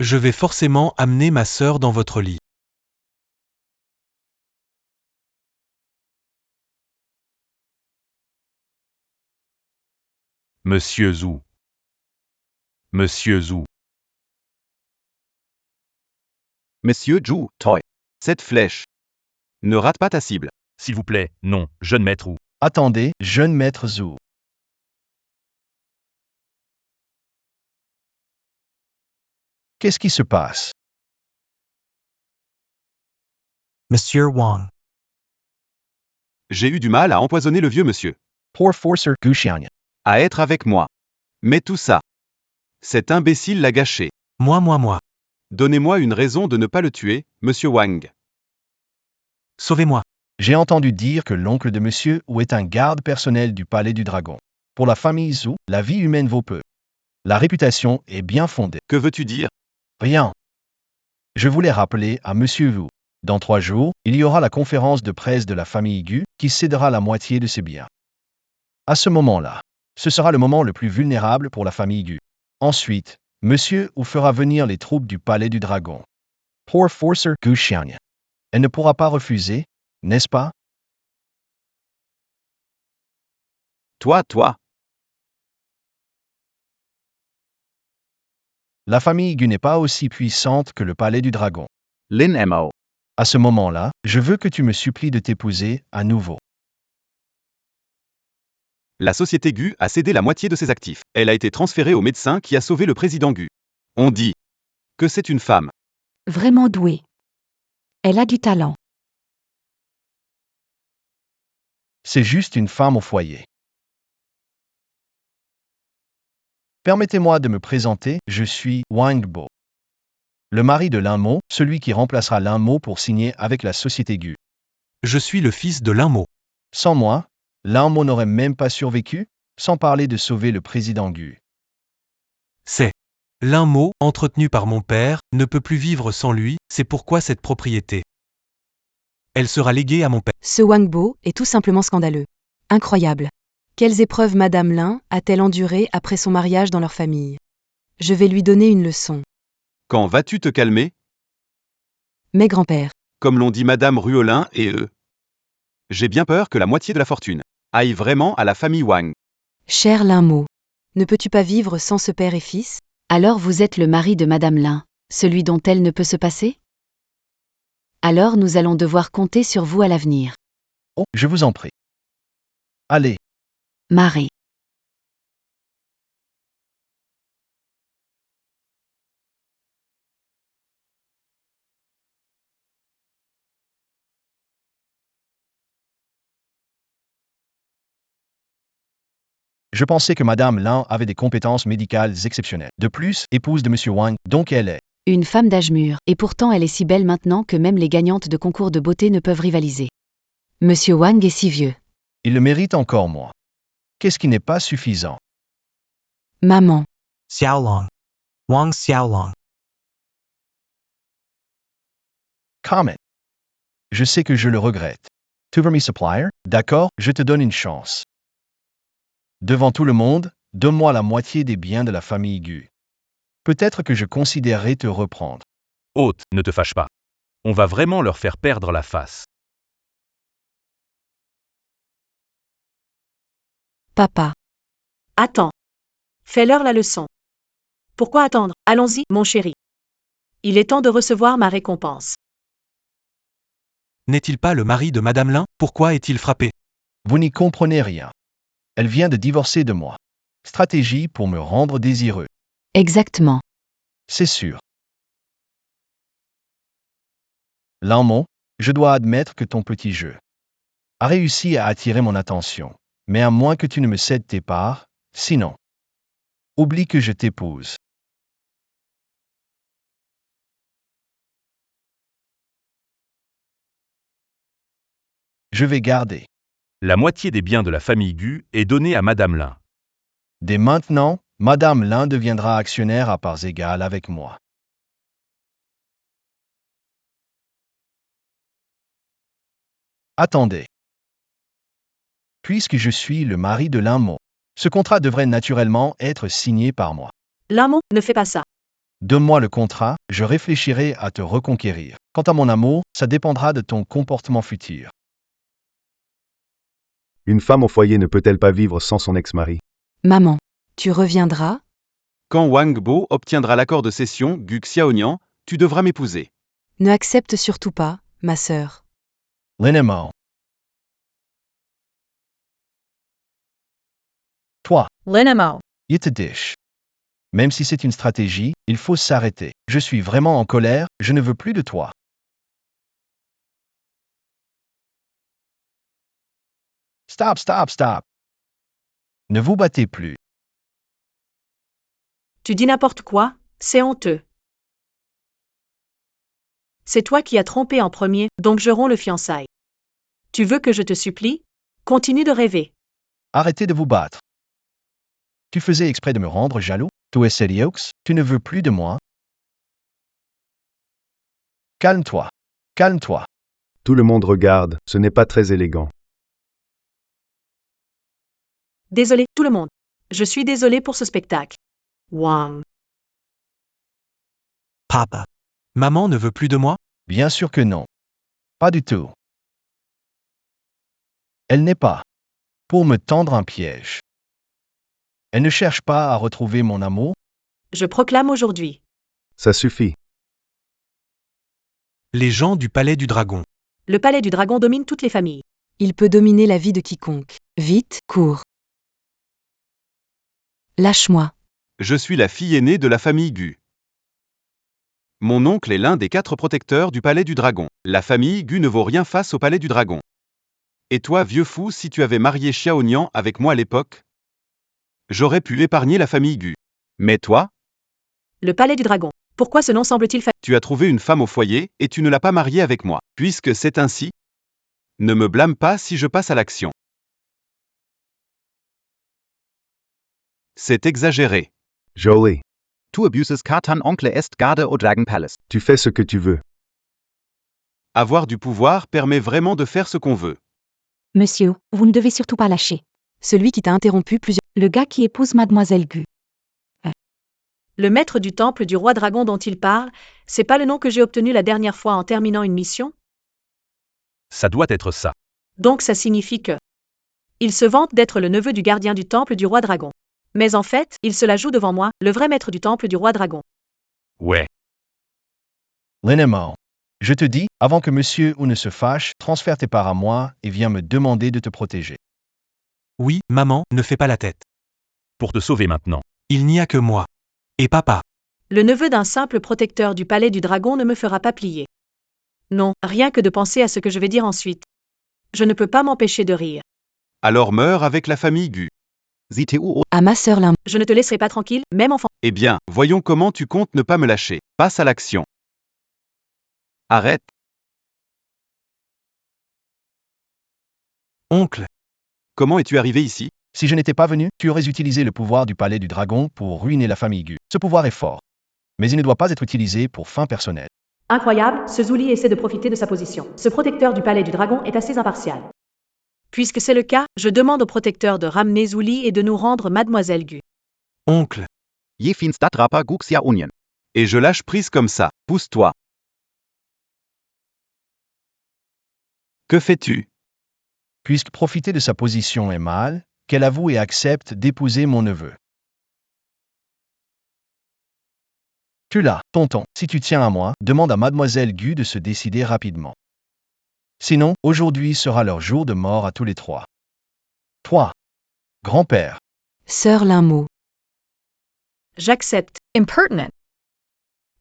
Je vais forcément amener ma sœur dans votre lit. Monsieur Zhu. Monsieur Zhu. Monsieur Zhu, Toy. Cette flèche. Ne rate pas ta cible. S'il vous plaît, non, jeune maître Wu. Attendez, jeune maître Zhu. Qu'est-ce qui se passe? Monsieur Wang. J'ai eu du mal à empoisonner le vieux monsieur. Pour forcer Guxiang. À être avec moi. Mais tout ça. Cet imbécile l'a gâché. Moi. Donnez-moi une raison de ne pas le tuer, monsieur Wang. Sauvez-moi. J'ai entendu dire que l'oncle de monsieur Wu est un garde personnel du palais du dragon. Pour la famille Zhu, la vie humaine vaut peu. La réputation est bien fondée. Que veux-tu dire? Rien. Je voulais rappeler à monsieur Wu. Dans 3 jours, il y aura la conférence de presse de la famille Gu qui cédera la moitié de ses biens. À ce moment-là, ce sera le moment le plus vulnérable pour la famille Gu. Ensuite, monsieur Wu fera venir les troupes du palais du dragon. Pour forcer Guxiang. Elle ne pourra pas refuser, n'est-ce pas? Toi. La famille Gu n'est pas aussi puissante que le palais du dragon. LinMO. À ce moment-là, je veux que tu me supplies de t'épouser à nouveau. La société Gu a cédé la moitié de ses actifs. Elle a été transférée au médecin qui a sauvé le président Gu. On dit que c'est une femme. Vraiment douée. Elle a du talent. C'est juste une femme au foyer. Permettez-moi de me présenter, je suis Wang Bo. Le mari de Lin Mo, celui qui remplacera Lin Mo pour signer avec la société Gu. Je suis le fils de l'un Sans moi, Lin Mo n'aurait même pas survécu, sans parler de sauver le président Gu. C'est l'un entretenu par mon père, ne peut plus vivre sans lui, c'est pourquoi cette propriété. Elle sera léguée à mon père. ce Wang Bo est tout simplement scandaleux. Incroyable. Quelles épreuves Madame Lin a-t-elle endurées après son mariage dans leur famille? Je vais lui donner une leçon. Quand vas-tu te calmer? Mes grands-pères. Comme l'ont dit Madame Ruolin et eux. J'ai bien peur que la moitié de la fortune aille vraiment à la famille Wang. Cher Lin Mo, ne peux-tu pas vivre sans ce père et fils? Alors vous êtes le mari de Madame Lin, celui dont elle ne peut se passer? Alors nous allons devoir compter sur vous à l'avenir. Oh, je vous en prie. Allez. Marie. Je pensais que Madame Lin avait des compétences médicales exceptionnelles. De plus, épouse de Monsieur Wang, donc elle est. Une femme d'âge mûr, et pourtant elle est si belle maintenant que même les gagnantes de concours de beauté ne peuvent rivaliser. Monsieur Wang est si vieux. Il le mérite encore moins. Qu'est-ce qui n'est pas suffisant? Maman. Xiaolong. Wang Xiaolong. Comment? Je sais que je le regrette. Tu veux mes suppliers? D'accord, je te donne une chance. Devant tout le monde, donne-moi la moitié des biens de la famille Gu. Peut-être que je considérerai te reprendre. Hôte, ne te fâche pas. On va vraiment leur faire perdre la face. Papa. Attends. Fais-leur la leçon. Pourquoi attendre? Allons-y, mon chéri. Il est temps de recevoir ma récompense. N'est-il pas le mari de Madame Lin? Pourquoi est-il frappé? Vous n'y comprenez rien. Elle vient de divorcer de moi. Stratégie pour me rendre désireux. Exactement. C'est sûr. Lanmon, je dois admettre que ton petit jeu a réussi à attirer mon attention, mais à moins que tu ne me cèdes tes parts, sinon, oublie que je t'épouse. Je vais garder. La moitié des biens de la famille Gu est donnée à Madame Lin. Dès maintenant, Madame Lin deviendra actionnaire à parts égales avec moi. Attendez. Puisque je suis le mari de Lanmon, ce contrat devrait naturellement être signé par moi. L'amour ne fait pas ça. Donne-moi le contrat, je réfléchirai à te reconquérir. Quant à mon amour, ça dépendra de ton comportement futur. Une femme au foyer ne peut-elle pas vivre sans son ex-mari? Maman. Tu reviendras? Quand Wang Bo obtiendra l'accord de cession, Gu Xiaonian, tu devras m'épouser. Ne accepte surtout pas, ma sœur. Linemo. Toi, Linemo. Yitadish. Même si c'est une stratégie, il faut s'arrêter. Je suis vraiment en colère, je ne veux plus de toi. Stop, stop, stop. Ne vous battez plus. Tu dis n'importe quoi, c'est honteux. C'est toi qui as trompé en premier, donc je romps le fiançailles. Tu veux que je te supplie? Continue de rêver. Arrêtez de vous battre. Tu faisais exprès de me rendre jaloux? Tu es sérieux? Tu ne veux plus de moi? Calme-toi. Calme-toi. Tout le monde regarde, ce n'est pas très élégant. Désolé, tout le monde. Je suis désolé pour ce spectacle. Wang. Papa. Maman ne veut plus de moi? Bien sûr que non. Pas du tout. Elle n'est pas pour me tendre un piège. Elle ne cherche pas à retrouver mon amour. Je proclame aujourd'hui. Ça suffit. Les gens du palais du dragon. Le palais du dragon domine toutes les familles. Il peut dominer la vie de quiconque. Vite, cours. Lâche-moi. Je suis la fille aînée de la famille Gu. Mon oncle est l'un des 4 protecteurs du palais du dragon. La famille Gu ne vaut rien face au palais du dragon. Et toi, vieux fou, si tu avais marié Xiaonian avec moi à l'époque, j'aurais pu épargner la famille Gu. Mais toi, Le palais du dragon. Pourquoi ce nom semble-t-il tu as trouvé une femme au foyer et tu ne l'as pas mariée avec moi. Puisque c'est ainsi, ne me blâme pas si je passe à l'action. C'est exagéré. Jolie, Tu abuses Katan oncle est garde au Dragon Palace. tu fais ce que tu veux. Avoir du pouvoir permet vraiment de faire ce qu'on veut. Monsieur, vous ne devez surtout pas lâcher. Celui qui t'a interrompu plusieurs... Le gars qui épouse Mademoiselle Gu. Le maître du temple du roi dragon dont il parle, c'est pas le nom que j'ai obtenu la dernière fois en terminant une mission? Ça doit être ça. Donc ça signifie que... Il se vante d'être le neveu du gardien du temple du roi dragon. Mais en fait, il se la joue devant moi, le vrai maître du temple du roi dragon. Ouais. Linemo. Je te dis, avant que monsieur ou ne se fâche, transfère tes parts à moi et viens me demander de te protéger. Oui, maman, ne fais pas la tête. Pour te sauver maintenant. Il n'y a que moi. Et papa. Le neveu d'un simple protecteur du palais du dragon ne me fera pas plier. Non, rien que de penser à ce que je vais dire ensuite. Je ne peux pas m'empêcher de rire. Alors meurs avec la famille Gu. Sie tu À ma sœur Lim. Je ne te laisserai pas tranquille, même enfant. Eh bien, voyons comment tu comptes ne pas me lâcher. Passe à l'action. Arrête. Oncle, Comment es-tu arrivé ici? Si je n'étais pas venu, tu aurais utilisé le pouvoir du palais du dragon pour ruiner la famille Gu. Ce pouvoir est fort, mais il ne doit pas être utilisé pour fin personnelle. Incroyable, ce Zuli essaie de profiter de sa position. Ce protecteur du palais du dragon est assez impartial. Puisque c'est le cas, je demande au protecteur de ramener Zuli et de nous rendre Mademoiselle Gu. oncle, Je finns dat rapper Guxia Union. Et je lâche prise comme ça. Pousse-toi. Que fais-tu? Puisque profiter de sa position est mal, qu'elle avoue et accepte d'épouser mon neveu. Tu l'as, tonton. Si tu tiens à moi, demande à Mademoiselle Gu de se décider rapidement. Sinon, aujourd'hui sera leur jour de mort à tous les trois. 3. Grand-père. Sœur Linmo. J'accepte. Impertinent.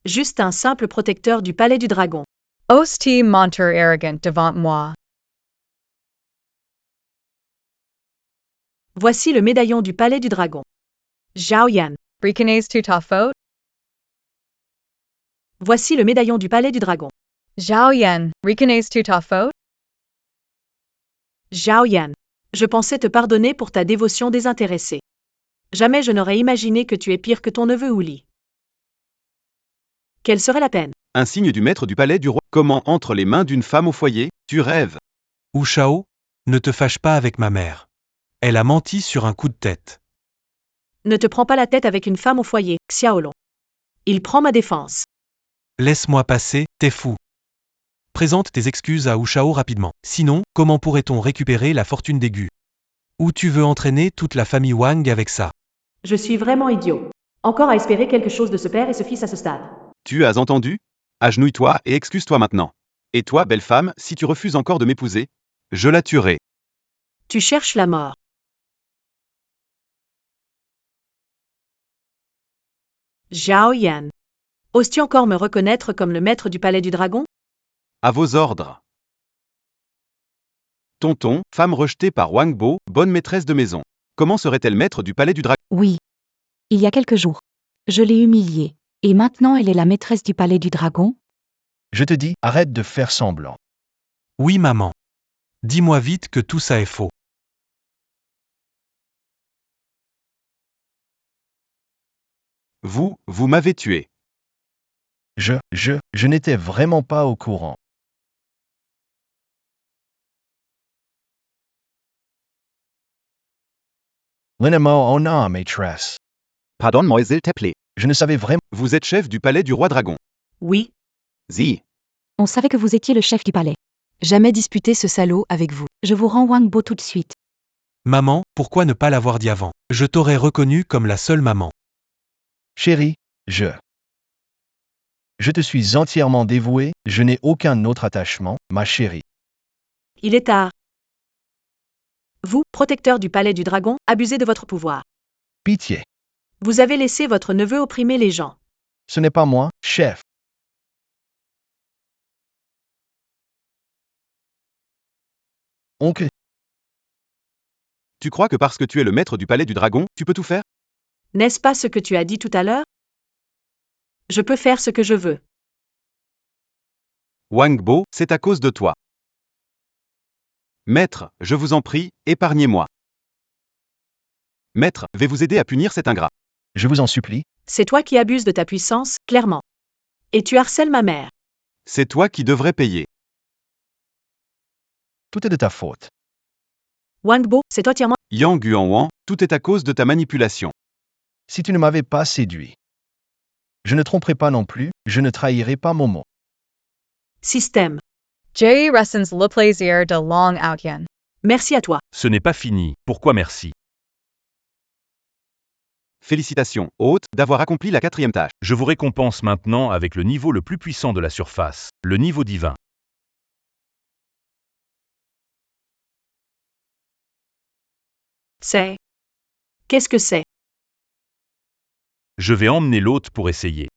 Juste un simple protecteur du palais du dragon. Ose-t-il mentir arrogant devant moi? Voici le médaillon du palais du dragon. Zhao Yan. Reconnais tu ta faute? Voici le médaillon du palais du dragon. Zhao Yan. Reconnais tu ta faute? Zhao Yan. Je pensais te pardonner pour ta dévotion désintéressée. Jamais je n'aurais imaginé que tu es pire que ton neveu Uli. Quelle serait la peine? Un signe du maître du palais du roi. Comment entre les mains d'une femme au foyer? Tu rêves. Wu Shao, ne te fâche pas avec ma mère. Elle a menti sur un coup de tête. Ne te prends pas la tête avec une femme au foyer, Xiaolong. Il prend ma défense. Laisse-moi passer, t'es fou. Présente tes excuses à Wu Shao rapidement. Sinon, comment pourrait-on récupérer la fortune des Gu? Ou tu veux entraîner toute la famille Wang avec ça? Je suis vraiment idiot. Encore à espérer quelque chose de ce père et ce fils à ce stade. Tu as entendu? Agenouille-toi et excuse-toi maintenant. Et toi, belle femme, si tu refuses encore de m'épouser, je la tuerai. Tu cherches la mort. Zhao Yan. Oses-tu encore me reconnaître comme le maître du palais du dragon? À vos ordres. Tonton, femme rejetée par Wang Bo, bonne maîtresse de maison. Comment serait-elle maître du palais du dragon? Oui. Il y a quelques jours. Je l'ai humiliée. Et maintenant elle est la maîtresse du palais du dragon? Je te dis, arrête de faire semblant. Oui, maman. Dis-moi vite que tout ça est faux. Vous m'avez tué. Je n'étais vraiment pas au courant. Linemo ona, maîtresse. Pardon, Mäusel Teple. Je ne savais vraiment. Vous êtes chef du palais du roi dragon. Oui. Sie. On savait que vous étiez le chef du palais. Jamais disputé ce salaud avec vous. Je vous rends Wang Bo tout de suite. Maman, pourquoi ne pas l'avoir dit avant? Je t'aurais reconnu comme la seule maman. Chérie, je te suis entièrement dévoué, je n'ai aucun autre attachement, ma chérie. Il est tard. Vous, protecteur du palais du dragon, abusez de votre pouvoir. Pitié. Vous avez laissé votre neveu opprimer les gens. Ce n'est pas moi, chef. Oncle, Tu crois que parce que tu es le maître du palais du dragon, tu peux tout faire? N'est-ce pas ce que tu as dit tout à l'heure? Je peux faire ce que je veux. Wang Bo, c'est à cause de toi. Maître, je vous en prie, épargnez-moi. Maître, vais vous aider à punir cet ingrat. je vous en supplie. C'est toi qui abuses de ta puissance, clairement. Et tu harcèles ma mère. C'est toi qui devrais payer. Tout est de ta faute. Wang Bo, c'est entièrement... Yang Guanwan, tout est à cause de ta manipulation. Si tu ne m'avais pas séduit. Je ne tromperai pas non plus, je ne trahirai pas mon mot. Système. Jerry ressens le plaisir de Long Outyan. Merci à toi. Ce n'est pas fini, pourquoi merci? Félicitations, hôte, d'avoir accompli la 4e tâche. Je vous récompense maintenant avec le niveau le plus puissant de la surface, le niveau divin. C'est... Qu'est-ce que c'est? Je vais emmener l'hôte pour essayer.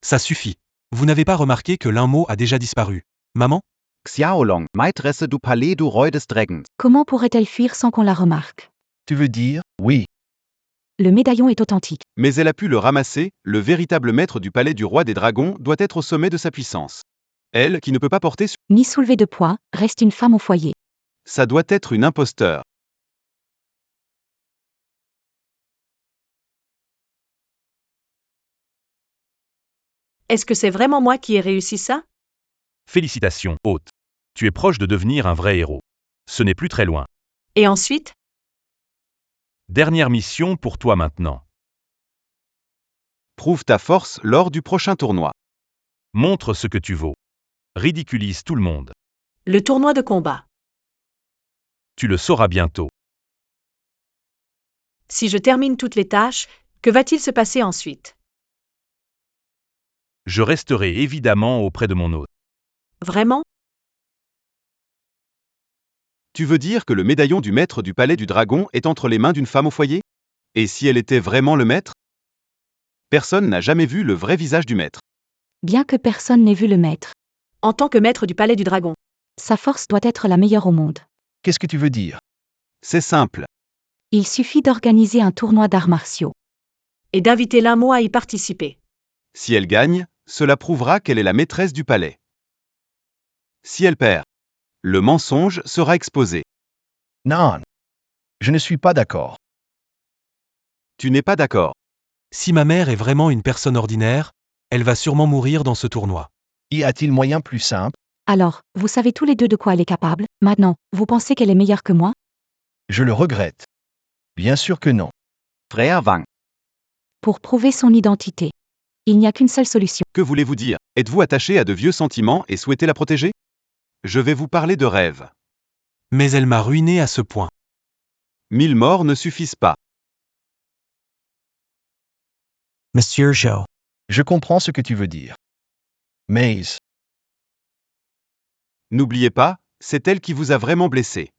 Ça suffit. Vous n'avez pas remarqué que l'un mot a déjà disparu. Maman? Xiaolong, maîtresse du palais du roi des dragons. Comment pourrait-elle fuir sans qu'on la remarque? Tu veux dire, oui. Le médaillon est authentique. Mais elle a pu le ramasser, le véritable maître du palais du roi des dragons doit être au sommet de sa puissance. Elle, qui ne peut pas porter sur... Ni soulever de poids, reste une femme au foyer. Ça doit être une imposteur. Est-ce que c'est vraiment moi qui ai réussi ça? Félicitations, hôte. Tu es proche de devenir un vrai héros. Ce n'est plus très loin. Et ensuite? Dernière mission pour toi maintenant. Prouve ta force lors du prochain tournoi. Montre ce que tu vaux. Ridiculise tout le monde. Le tournoi de combat. Tu le sauras bientôt. Si je termine toutes les tâches, que va-t-il se passer ensuite? Je resterai évidemment auprès de mon hôte. Vraiment? Tu veux dire que le médaillon du maître du palais du dragon est entre les mains d'une femme au foyer? Et si elle était vraiment le maître? Personne n'a jamais vu le vrai visage du maître. Bien que personne n'ait vu le maître. En tant que maître du palais du dragon. Sa force doit être la meilleure au monde. Qu'est-ce que tu veux dire? C'est simple. Il suffit d'organiser un tournoi d'arts martiaux. Et d'inviter Lamo à y participer. Si elle gagne, cela prouvera qu'elle est la maîtresse du palais. Si elle perd, le mensonge sera exposé. Non. Je ne suis pas d'accord. Tu n'es pas d'accord. Si ma mère est vraiment une personne ordinaire, elle va sûrement mourir dans ce tournoi. Y a-t-il moyen plus simple? Alors, vous savez tous les deux de quoi elle est capable. Maintenant, vous pensez qu'elle est meilleure que moi? Je le regrette. Bien sûr que non. Frère Wang. Pour prouver son identité. Il n'y a qu'une seule solution. Que voulez-vous dire? Êtes-vous attaché à de vieux sentiments et souhaitez la protéger? Je vais vous parler de rêve. Mais elle m'a ruiné à ce point. 1000 morts ne suffisent pas. Monsieur Zhou. Je comprends ce que tu veux dire. Mais, N'oubliez pas, c'est elle qui vous a vraiment blessé.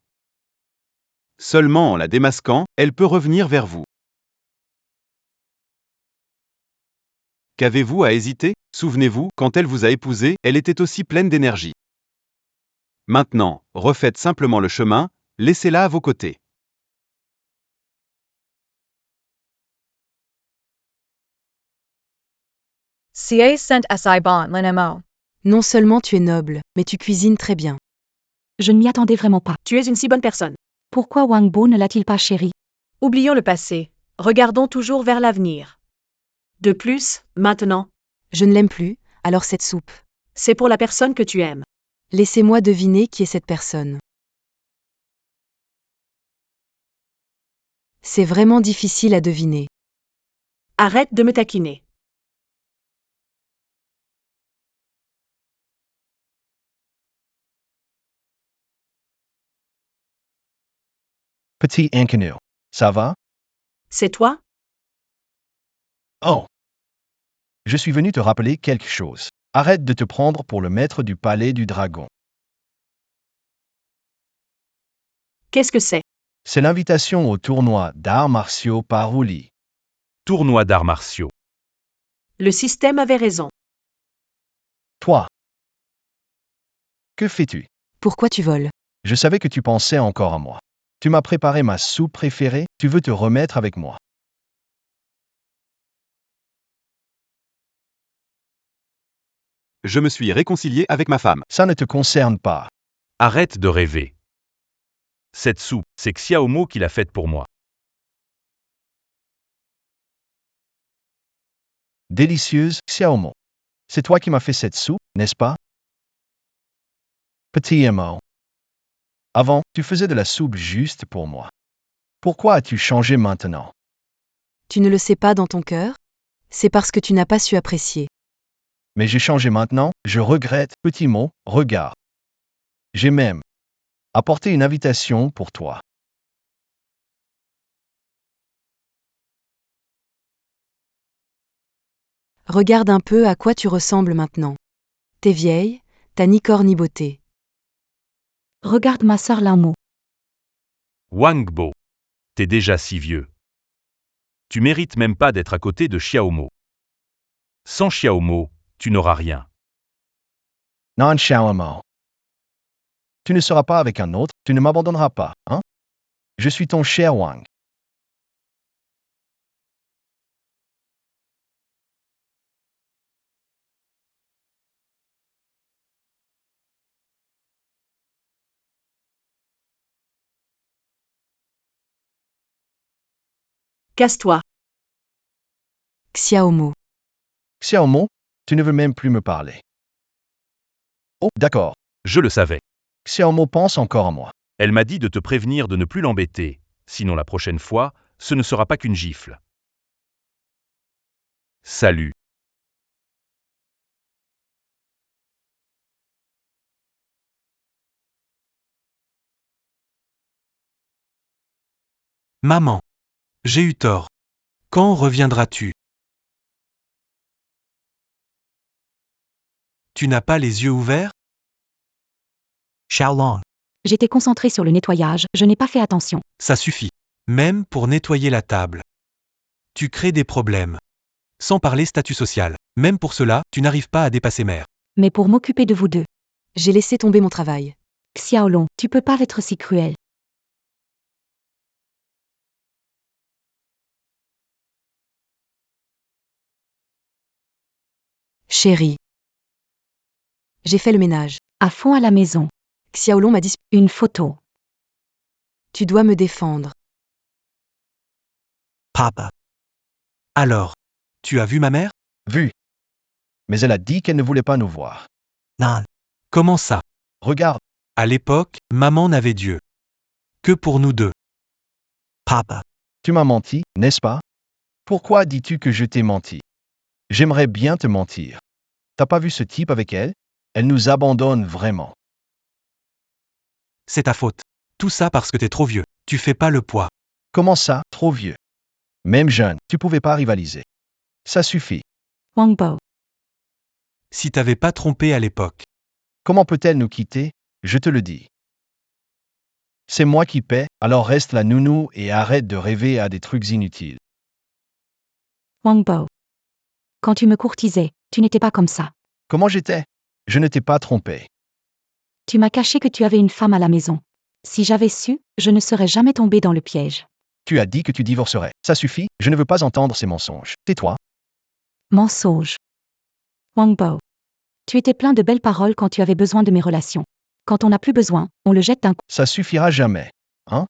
Seulement en la démasquant, elle peut revenir vers vous. Qu'avez-vous à hésiter? Souvenez-vous, quand elle vous a épousé, elle était aussi pleine d'énergie. Maintenant, refaites simplement le chemin, laissez-la à vos côtés. Xie sent si bon l'inemo. Non seulement tu es noble, mais tu cuisines très bien. Je ne m'y attendais vraiment pas. Tu es une si bonne personne. Pourquoi Wang Bo ne l'a-t-il pas chérie? Oublions le passé. Regardons toujours vers l'avenir. De plus, maintenant, Je ne l'aime plus, alors cette soupe. c'est pour la personne que tu aimes. Laissez-moi deviner qui est cette personne. C'est vraiment difficile à deviner. Arrête de me taquiner. petit inconnu. Ça va? C'est toi? Oh. Je suis venu te rappeler quelque chose. Arrête de te prendre pour le maître du palais du dragon. Qu'est-ce que c'est? C'est l'invitation au tournoi d'arts martiaux par Wooly. Tournoi d'arts martiaux. Le système avait raison. Toi. Que fais-tu? Pourquoi tu voles? Je savais que tu pensais encore à moi. Tu m'as préparé ma soupe préférée, tu veux te remettre avec moi. Je me suis réconcilié avec ma femme. Ça ne te concerne pas. Arrête de rêver. Cette soupe, c'est Xiaomo qui l'a faite pour moi. Délicieuse, Xiaomo. C'est toi qui m'as fait cette soupe, n'est-ce pas? Petit Emo. Avant, tu faisais de la soupe juste pour moi. Pourquoi as-tu changé maintenant? Tu ne le sais pas dans ton cœur? C'est parce que tu n'as pas su apprécier. Mais j'ai changé maintenant, je regrette, petit mot, regarde. J'ai même apporté une invitation pour toi. Regarde un peu à quoi tu ressembles maintenant. T'es vieille, t'as ni corps ni beauté. Regarde ma sœur Lamo. Wang Bo. T'es déjà si vieux. Tu mérites même pas d'être à côté de Xiaomo. Sans Xiaomo, tu n'auras rien. Non Xiaomo. Tu ne seras pas avec un autre, tu ne m'abandonneras pas, hein? Je suis ton cher Wang. Casse-toi. Xiaomo. Xiaomo, tu ne veux même plus me parler. Oh, d'accord. Je le savais. Xiaomo pense encore à moi. Elle m'a dit de te prévenir de ne plus l'embêter, sinon la prochaine fois, ce ne sera pas qu'une gifle. Salut. Maman. J'ai eu tort. Quand reviendras-tu? Tu n'as pas les yeux ouverts? Xiaolong. J'étais concentrée sur le nettoyage, je n'ai pas fait attention. Ça suffit. Même pour nettoyer la table. Tu crées des problèmes. Sans parler statut social. Même pour cela, tu n'arrives pas à dépasser mère. Mais pour m'occuper de vous deux. J'ai laissé tomber mon travail. Xiaolong, tu peux pas être si cruel. Chérie. J'ai fait le ménage. À fond à la maison. Xiaolong m'a dit Une photo. tu dois me défendre. Papa. Alors, tu as vu ma mère? Vu. Mais elle a dit qu'elle ne voulait pas nous voir. Non. Comment ça? Regarde, À l'époque, maman n'avait Dieu. Que pour nous deux. Papa. tu m'as menti, n'est-ce pas? Pourquoi dis-tu que je t'ai menti? J'aimerais bien te mentir. T'as pas vu ce type avec elle? Elle nous abandonne vraiment. C'est ta faute. Tout ça parce que t'es trop vieux. Tu fais pas le poids. Comment ça, trop vieux? Même jeune, tu pouvais pas rivaliser. Ça suffit. Wangbo. Si t'avais pas trompé à l'époque. Comment peut-elle nous quitter? Je te le dis. C'est moi qui paie, alors reste la nounou et arrête de rêver à des trucs inutiles. Wangbo. Quand tu me courtisais, tu n'étais pas comme ça. Comment j'étais? Je ne t'ai pas trompé. Tu m'as caché que tu avais une femme à la maison. Si j'avais su, je ne serais jamais tombée dans le piège. Tu as dit que tu divorcerais. Ça suffit, je ne veux pas entendre ces mensonges. Tais-toi. Mensonge. Wangbo. Tu étais plein de belles paroles quand tu avais besoin de mes relations. Quand on n'a plus besoin, on le jette d'un coup. Ça suffira jamais. Hein?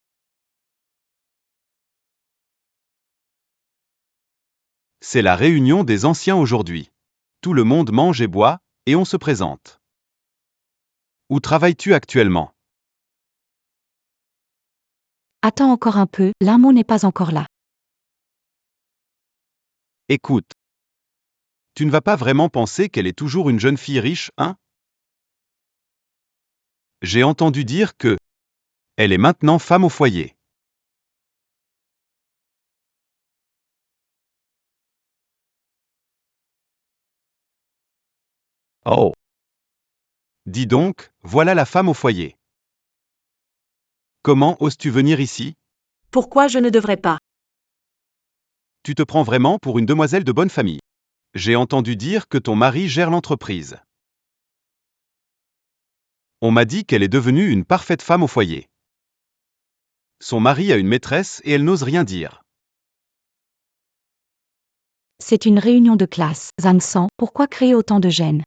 C'est la réunion des anciens aujourd'hui. Tout le monde mange et boit, et on se présente. Où travailles-tu actuellement? Attends encore un peu, l'amour n'est pas encore là. Écoute. Tu ne vas pas vraiment penser qu'elle est toujours une jeune fille riche, hein? J'ai entendu dire que elle est maintenant femme au foyer. Oh. Dis donc, voilà la femme au foyer. Comment oses-tu venir ici? Pourquoi je ne devrais pas? Tu te prends vraiment pour une demoiselle de bonne famille. J'ai entendu dire que ton mari gère l'entreprise. On m'a dit qu'elle est devenue une parfaite femme au foyer. Son mari a une maîtresse et elle n'ose rien dire. C'est une réunion de classe. Zhang San, pourquoi créer autant de gêne?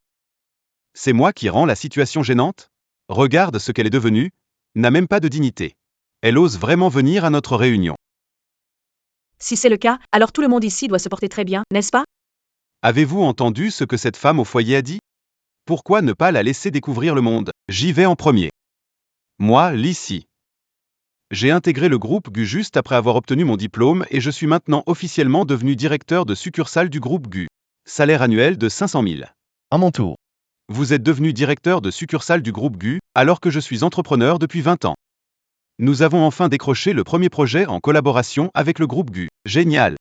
C'est moi qui rends la situation gênante? Regarde ce qu'elle est devenue, n'a même pas de dignité. Elle ose vraiment venir à notre réunion. Si c'est le cas, alors tout le monde ici doit se porter très bien, n'est-ce pas? Avez-vous entendu ce que cette femme au foyer a dit? Pourquoi ne pas la laisser découvrir le monde? J'y vais en premier. Moi, Lissi. J'ai intégré le groupe GU juste après avoir obtenu mon diplôme et je suis maintenant officiellement devenu directeur de succursale du groupe GU. Salaire annuel de 500 000. À mon tour. Vous êtes devenu directeur de succursale du groupe GU, alors que je suis entrepreneur depuis 20 ans. Nous avons enfin décroché le premier projet en collaboration avec le groupe GU. Génial!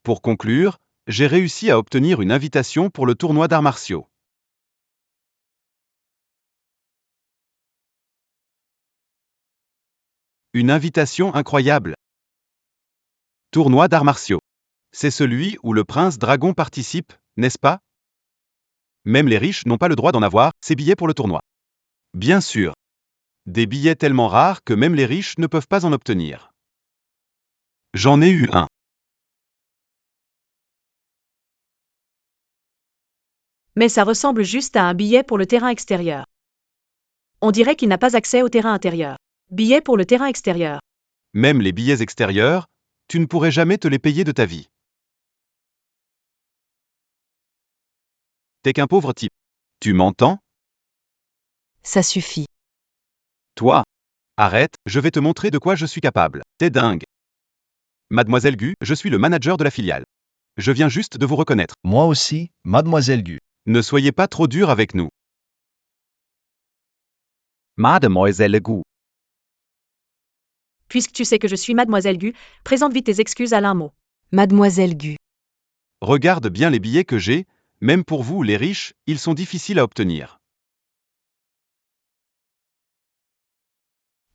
Pour conclure, j'ai réussi à obtenir une invitation pour le tournoi d'arts martiaux. Une invitation incroyable. Tournoi d'arts martiaux. C'est celui où le prince dragon participe, n'est-ce pas? Même les riches n'ont pas le droit d'en avoir, ces billets pour le tournoi. Bien sûr. Des billets tellement rares que même les riches ne peuvent pas en obtenir. J'en ai eu un. Mais ça ressemble juste à un billet pour le terrain extérieur. On dirait qu'il n'a pas accès au terrain intérieur. Billet pour le terrain extérieur. Même les billets extérieurs, tu ne pourrais jamais te les payer de ta vie. T'es qu'un pauvre type. Tu m'entends? Ça suffit. Toi. Arrête, je vais te montrer de quoi je suis capable. T'es dingue. Mademoiselle Gu, je suis le manager de la filiale. Je viens juste de vous reconnaître. Moi aussi, Mademoiselle Gu. Ne soyez pas trop dur avec nous. Mademoiselle Gu. Puisque tu sais que je suis Mademoiselle Gu, présente vite tes excuses à l'un mot. Mademoiselle Gu. Regarde bien les billets que j'ai, même pour vous les riches, ils sont difficiles à obtenir.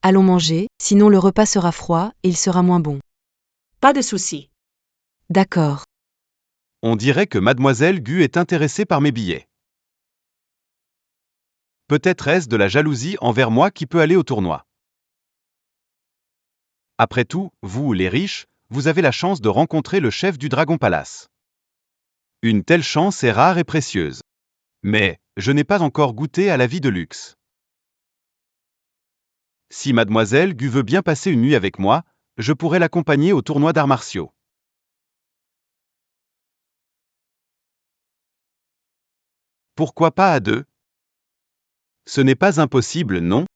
Allons manger, sinon le repas sera froid et il sera moins bon. Pas de souci. D'accord. On dirait que Mademoiselle Gu est intéressée par mes billets. Peut-être est-ce de la jalousie envers moi qui peut aller au tournoi. Après tout, vous, les riches, vous avez la chance de rencontrer le chef du Dragon Palace. Une telle chance est rare et précieuse. Mais, je n'ai pas encore goûté à la vie de luxe. Si Mademoiselle Gu veut bien passer une nuit avec moi, je pourrais l'accompagner au tournoi d'arts martiaux. Pourquoi pas à deux? Ce n'est pas impossible, non?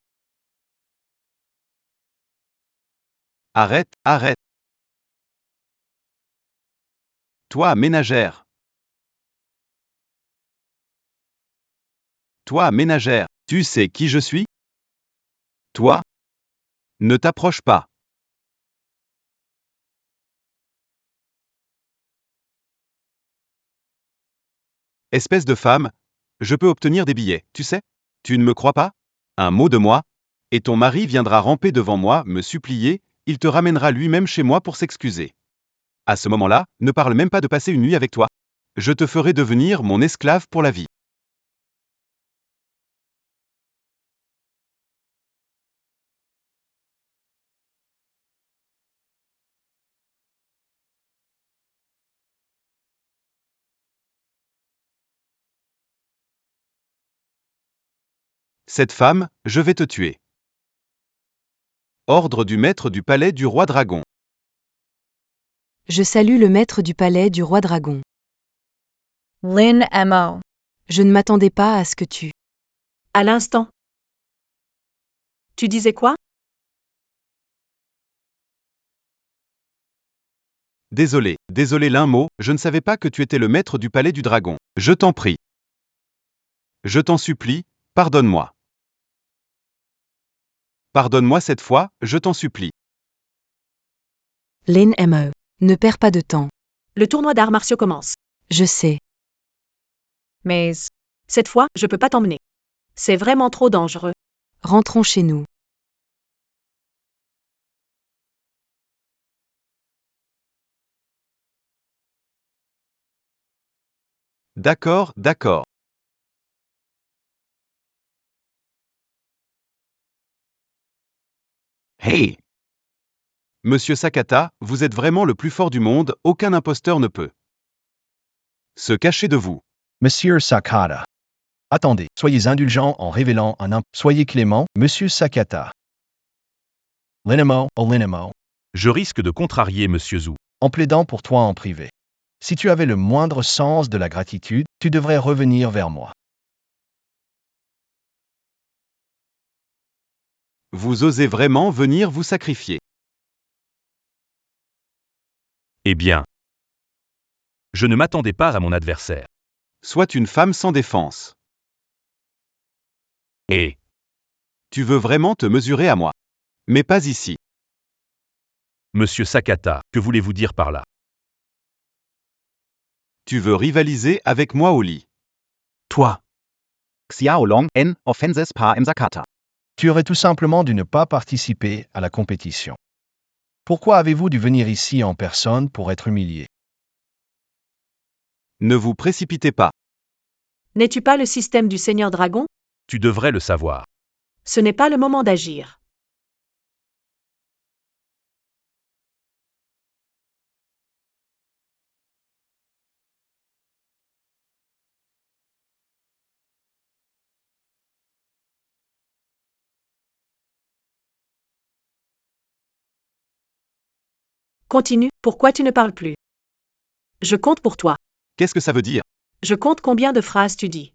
Arrête, arrête. Toi, ménagère. Toi, ménagère, tu sais qui je suis? Toi? Ne t'approche pas. Espèce de femme, je peux obtenir des billets, tu sais? Tu ne me crois pas? Un mot de moi, et ton mari viendra ramper devant moi, me supplier, il te ramènera lui-même chez moi pour s'excuser. À ce moment-là, ne parle même pas de passer une nuit avec toi. Je te ferai devenir mon esclave pour la vie. Cette femme, je vais te tuer. Ordre du maître du palais du roi dragon. Je salue le maître du palais du roi dragon. Lin Mo. Je ne m'attendais pas à ce que tu... À l'instant. Tu disais quoi? Désolé l'un mot, je ne savais pas que tu étais le maître du palais du dragon. Je t'en prie. Je t'en supplie, pardonne-moi. Pardonne-moi cette fois, je t'en supplie. Lin Mo. Ne perds pas de temps. Le tournoi d'arts martiaux commence. Je sais. Maze. Cette fois, je peux pas t'emmener. C'est vraiment trop dangereux. Rentrons chez nous. D'accord, d'accord. Hey. Monsieur Sakata, vous êtes vraiment le plus fort du monde, aucun imposteur ne peut se cacher de vous. Monsieur Sakata. Attendez, soyez indulgent en révélant Soyez clément, Monsieur Sakata. Linemo, oh Linemo. Je risque de contrarier Monsieur Zhu. En plaidant pour toi en privé. Si tu avais le moindre sens de la gratitude, tu devrais revenir vers moi. Vous osez vraiment venir vous sacrifier. Eh bien. Je ne m'attendais pas à mon adversaire. Sois une femme sans défense. Et tu veux vraiment te mesurer à moi. Mais pas ici. Monsieur Sakata, que voulez-vous dire par là? Tu veux rivaliser avec moi au lit. Toi. Xiaolong en offenses par Msakata. Tu aurais tout simplement dû ne pas participer à la compétition. Pourquoi avez-vous dû venir ici en personne pour être humilié? Ne vous précipitez pas. N'es-tu pas le système du Seigneur Dragon? Tu devrais le savoir. ce n'est pas le moment d'agir. Continue, pourquoi tu ne parles plus? Je compte pour toi. Qu'est-ce que ça veut dire? Je compte combien de phrases tu dis.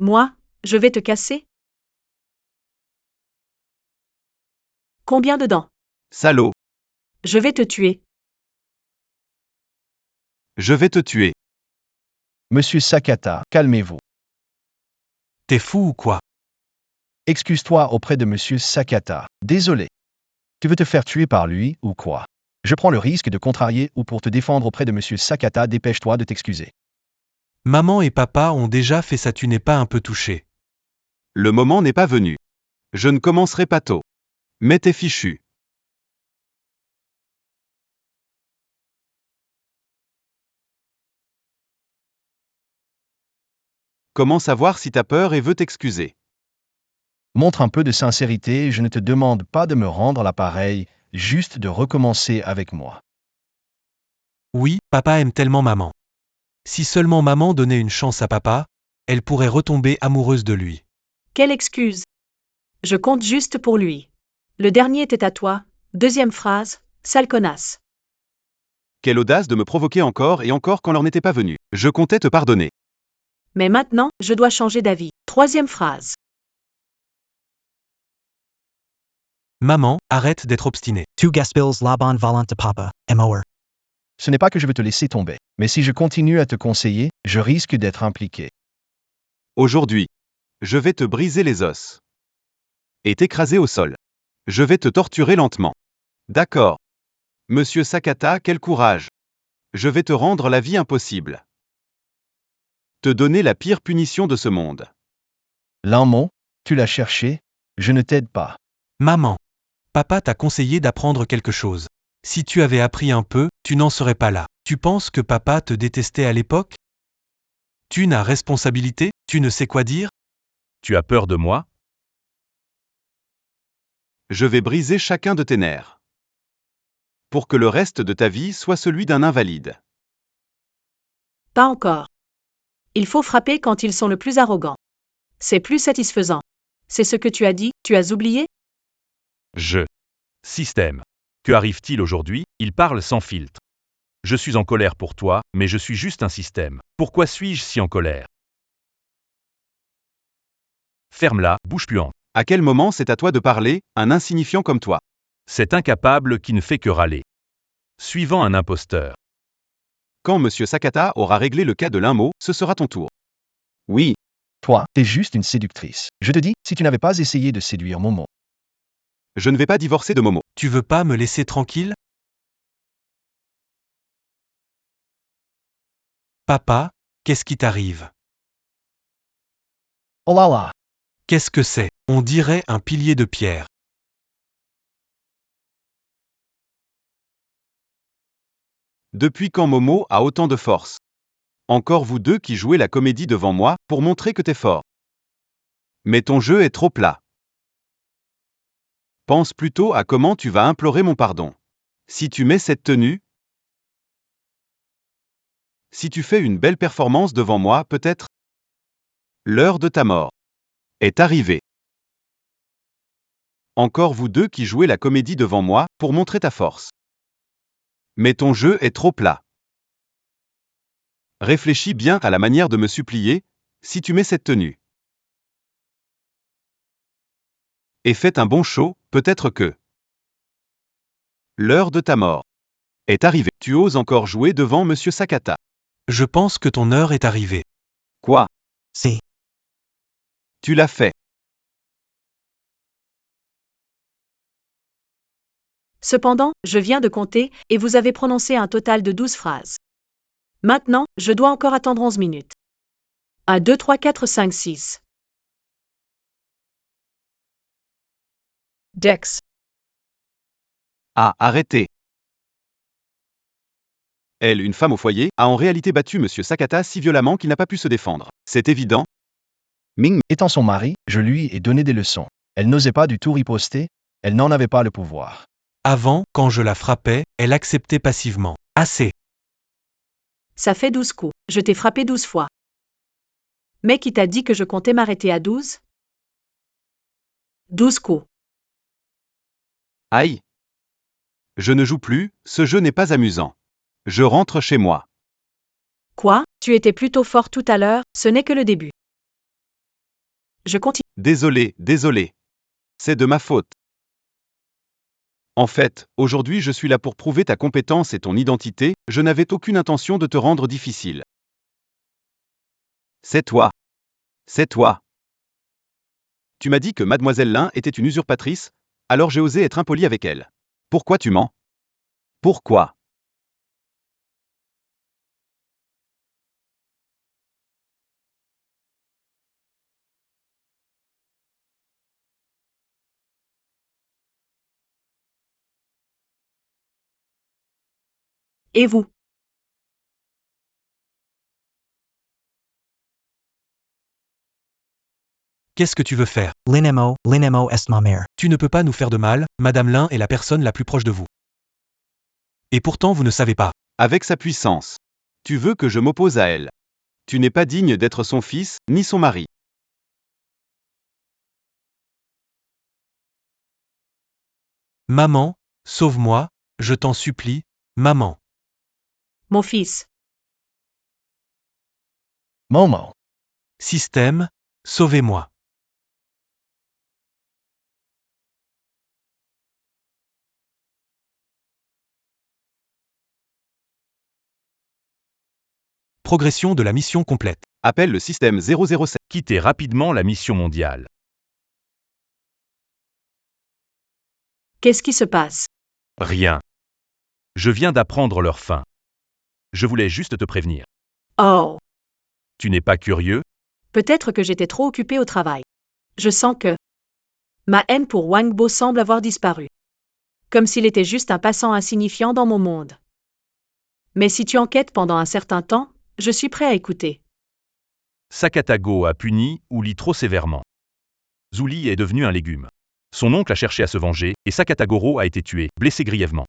Moi, je vais te casser? Combien de dents? Salaud, Je vais te tuer. je vais te tuer. Monsieur Sakata, calmez-vous. T'es fou ou quoi? Excuse-toi auprès de Monsieur Sakata. Désolé. Tu veux te faire tuer par lui, ou quoi? Je prends le risque de contrarier ou pour te défendre auprès de Monsieur Sakata, dépêche-toi de t'excuser. Maman et papa ont déjà fait ça, tu n'es pas un peu touché. Le moment n'est pas venu. Je ne commencerai pas tôt. Mais t'es fichu. Comment savoir si t'as peur et veux t'excuser? Montre un peu de sincérité, je ne te demande pas de me rendre l'appareil, juste de recommencer avec moi. Oui, papa aime tellement maman. Si seulement maman donnait une chance à papa, elle pourrait retomber amoureuse de lui. Quelle excuse? Je compte juste pour lui. Le dernier était à toi. Deuxième phrase, sale connasse. Quelle audace de me provoquer encore et encore quand l'heure n'était pas venue. Je comptais te pardonner. Mais maintenant, je dois changer d'avis. Troisième phrase. Maman, arrête d'être obstinée. Tu gaspilles la bonne volonté de papa, amour. Ce n'est pas que je veux te laisser tomber, mais si je continue à te conseiller, je risque d'être impliqué. Aujourd'hui, je vais te briser les os. Et t'écraser au sol. Je vais te torturer lentement. D'accord. Monsieur Sakata, quel courage. Je vais te rendre la vie impossible. Te donner la pire punition de ce monde. L'amant, tu l'as cherché, je ne t'aide pas. Maman. Papa t'a conseillé d'apprendre quelque chose. Si tu avais appris un peu, tu n'en serais pas là. Tu penses que papa te détestait à l'époque? Tu n'as responsabilité, tu ne sais quoi dire? Tu as peur de moi? Je vais briser chacun de tes nerfs. Pour que le reste de ta vie soit celui d'un invalide. Pas encore. Il faut frapper quand ils sont le plus arrogants. C'est plus satisfaisant. C'est ce que tu as dit, tu as oublié? Système. Que arrive-t-il aujourd'hui? Il parle sans filtre. Je suis en colère pour toi, mais je suis juste un système. Pourquoi suis-je si en colère? Ferme-la, bouche puante. À quel moment c'est à toi de parler, un insignifiant comme toi? Cet incapable qui ne fait que râler. Suivant un imposteur. Quand Monsieur Sakata aura réglé le cas de l'un mot, ce sera ton tour. Oui, Toi, t'es juste une séductrice. Je te dis, si tu n'avais pas essayé de séduire Momo. je ne vais pas divorcer de Momo. Tu veux pas me laisser tranquille? Papa, qu'est-ce qui t'arrive? Oh là là, Qu'est-ce que c'est? On dirait un pilier de pierre. Depuis quand Momo a autant de force? Encore vous deux qui jouez la comédie devant moi pour montrer que t'es fort. Mais ton jeu est trop plat. Pense plutôt à comment tu vas implorer mon pardon. Si tu mets cette tenue, si tu fais une belle performance devant moi, peut-être l'heure de ta mort est arrivée. Encore vous deux qui jouez la comédie devant moi pour montrer ta force. Mais ton jeu est trop plat. Réfléchis bien à la manière de me supplier, si tu mets cette tenue. Et faites un bon show, peut-être que l'heure de ta mort est arrivée. Tu oses encore jouer devant Monsieur Sakata. Je pense que ton heure est arrivée. Quoi? Si. Tu l'as fait. Cependant, je viens de compter, et vous avez prononcé un total de 12 phrases. Maintenant, je dois encore attendre 11 minutes. 1, 2, 3, 4, 5, 6. Dicks. Ah, arrêtez. Elle, une femme au foyer, a en réalité battu Monsieur Sakata si violemment qu'il n'a pas pu se défendre. C'est évident. Ming, Étant son mari, je lui ai donné des leçons. Elle n'osait pas du tout riposter, elle n'en avait pas le pouvoir. Avant, quand je la frappais, elle acceptait passivement. Assez. Ça fait 12 coups. Je t'ai frappé 12 fois. Mais qui t'a dit que je comptais m'arrêter à 12? 12 coups. Aïe. Je ne joue plus, ce jeu n'est pas amusant. Je rentre chez moi. Quoi? Tu étais plutôt fort tout à l'heure, ce n'est que le début. Je continue. Désolé. C'est de ma faute. En fait, aujourd'hui je suis là pour prouver ta compétence et ton identité, je n'avais aucune intention de te rendre difficile. C'est toi. Tu m'as dit que Mademoiselle Lin était une usurpatrice, alors j'ai osé être impoli avec elle. Pourquoi tu mens? Pourquoi? Et vous? Qu'est-ce que tu veux faire? Linemo est ma mère. Tu ne peux pas nous faire de mal, Madame Lin est la personne la plus proche de vous. Et pourtant vous ne savez pas. Avec sa puissance. Tu veux que je m'oppose à elle. Tu n'es pas digne d'être son fils, ni son mari. Maman, sauve-moi, je t'en supplie, maman. Mon fils. Momo. Système, sauvez-moi. Progression de la mission complète. Appelle le système 007. Quittez rapidement la mission mondiale. Qu'est-ce qui se passe? Rien. Je viens d'apprendre leur fin. Je voulais juste te prévenir. Oh. Tu n'es pas curieux? Peut-être que j'étais trop occupée au travail. Je sens que ma haine pour Wang Bo semble avoir disparu. Comme s'il était juste un passant insignifiant dans mon monde. Mais si tu enquêtes pendant un certain temps, je suis prêt à écouter. Sakatago a puni Uli trop sévèrement. Zuli est devenu un légume. Son oncle a cherché à se venger, et Sakatagoro a été tué, blessé grièvement.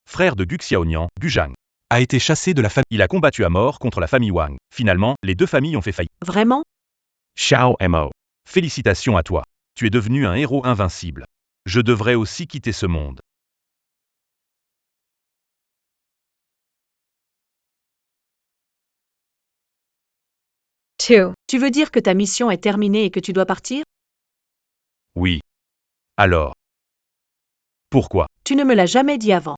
Frère de Gu Xiaonian, Gujang, A été chassé de la famille. il a combattu à mort contre la famille Wang. Finalement, les deux familles ont fait faillite. Vraiment? Xiao Mo. Félicitations à toi. Tu es devenu un héros invincible. Je devrais aussi quitter ce monde. Two. Tu veux dire que ta mission est terminée et que tu dois partir? Oui. Alors. Pourquoi? Tu ne me l'as jamais dit avant.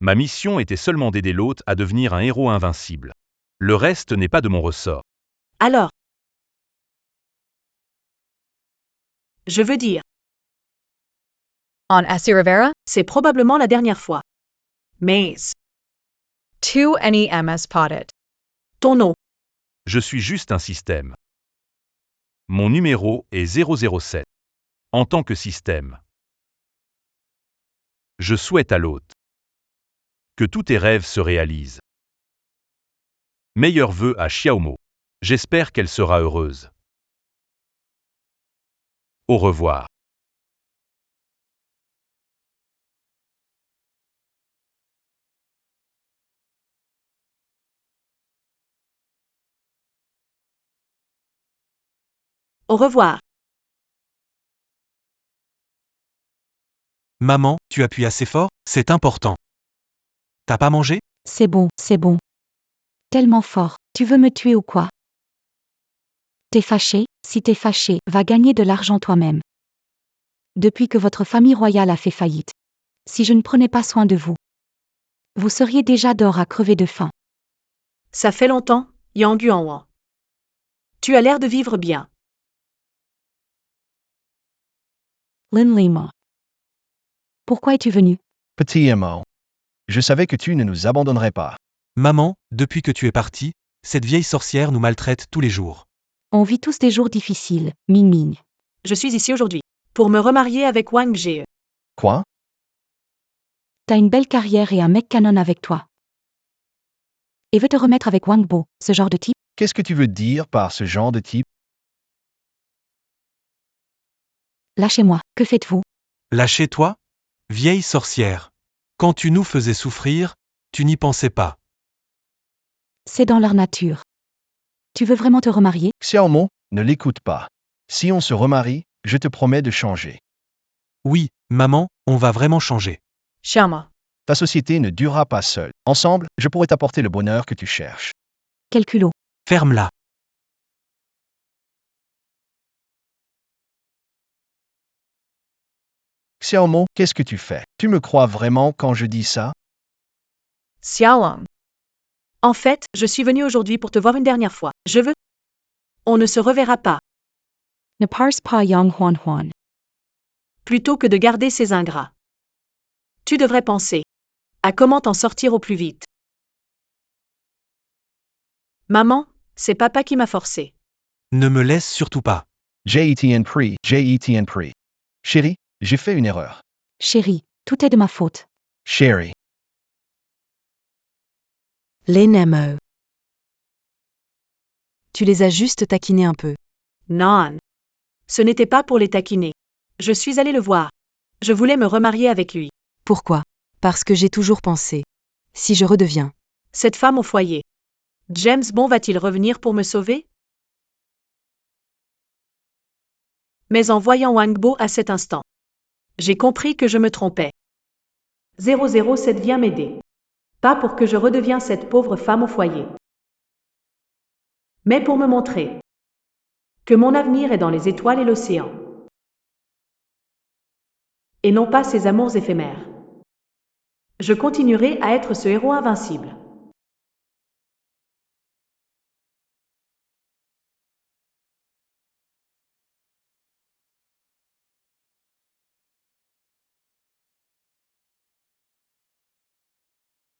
Ma mission était seulement d'aider l'hôte à devenir un héros invincible. Le reste n'est pas de mon ressort. Alors? Je veux dire, On Essie Rivera, c'est probablement la dernière fois. Mais, 2 NEMS Potted. ton nom, Je suis juste un système. Mon numéro est 007. En tant que système. Je souhaite à l'hôte que tous tes rêves se réalisent. Meilleurs vœux à Xiaomo. J'espère qu'elle sera heureuse. Au revoir. au revoir. Maman, tu appuies assez fort, c'est important. T'as pas mangé? C'est bon, c'est bon. Tellement fort. Tu veux me tuer ou quoi? T'es fâché? Si t'es fâché, va gagner de l'argent toi-même. Depuis que votre famille royale a fait faillite. Si je ne prenais pas soin de vous, vous seriez déjà dehors à crever de faim. Ça fait longtemps, Yang Yuanwan. Tu as l'air de vivre bien. Lin Lima. Pourquoi es-tu venu? Petit Mo. Je savais que tu ne nous abandonnerais pas. Maman, depuis que tu es partie, cette vieille sorcière nous maltraite tous les jours. On vit tous des jours difficiles, Ming Ming. Je suis ici aujourd'hui pour me remarier avec Wang Ge. Quoi? T'as une belle carrière et un mec canon avec toi. Et veut te remettre avec Wang Bo, ce genre de type? Qu'est-ce que tu veux dire par ce genre de type? Lâchez-moi, que faites-vous? Lâchez-toi? Vieille sorcière. Quand tu nous faisais souffrir, tu n'y pensais pas. C'est dans leur nature. Tu veux vraiment te remarier? Xiaomo, ne l'écoute pas. Si on se remarie, je te promets de changer. Oui, maman, on va vraiment changer. Xiaoma. Ta société ne durera pas seule. Ensemble, je pourrai t'apporter le bonheur que tu cherches. Quel culot. Ferme-la. Xiaomo, qu'est-ce que tu fais? Tu me crois vraiment quand je dis ça? Xiaolong. En fait, je suis venue aujourd'hui pour te voir une dernière fois. Je veux. On ne se reverra pas, Ne parse pas Yang Huan Huan. plutôt que de garder ces ingrats. Tu devrais penser à comment t'en sortir au plus vite. Maman, c'est papa qui m'a forcé. Ne me laisse surtout pas. J.E.T.N. Pri. Chérie, j'ai fait une erreur. Chérie, tout est de ma faute. Chérie. Les Nemo. Tu les as juste taquinés un peu. Non. Ce n'était pas pour les taquiner. Je suis allée le voir. Je voulais me remarier avec lui. Pourquoi? Parce que j'ai toujours pensé. Si je redeviens. Cette femme au foyer. James Bond va-t-il revenir pour me sauver? Mais en voyant Wang Bo à cet instant, j'ai compris que je me trompais. 007 vient m'aider. Pas pour que je redevienne cette pauvre femme au foyer, mais pour me montrer que mon avenir est dans les étoiles et l'océan, et non pas ces amours éphémères. Je continuerai à être ce héros invincible.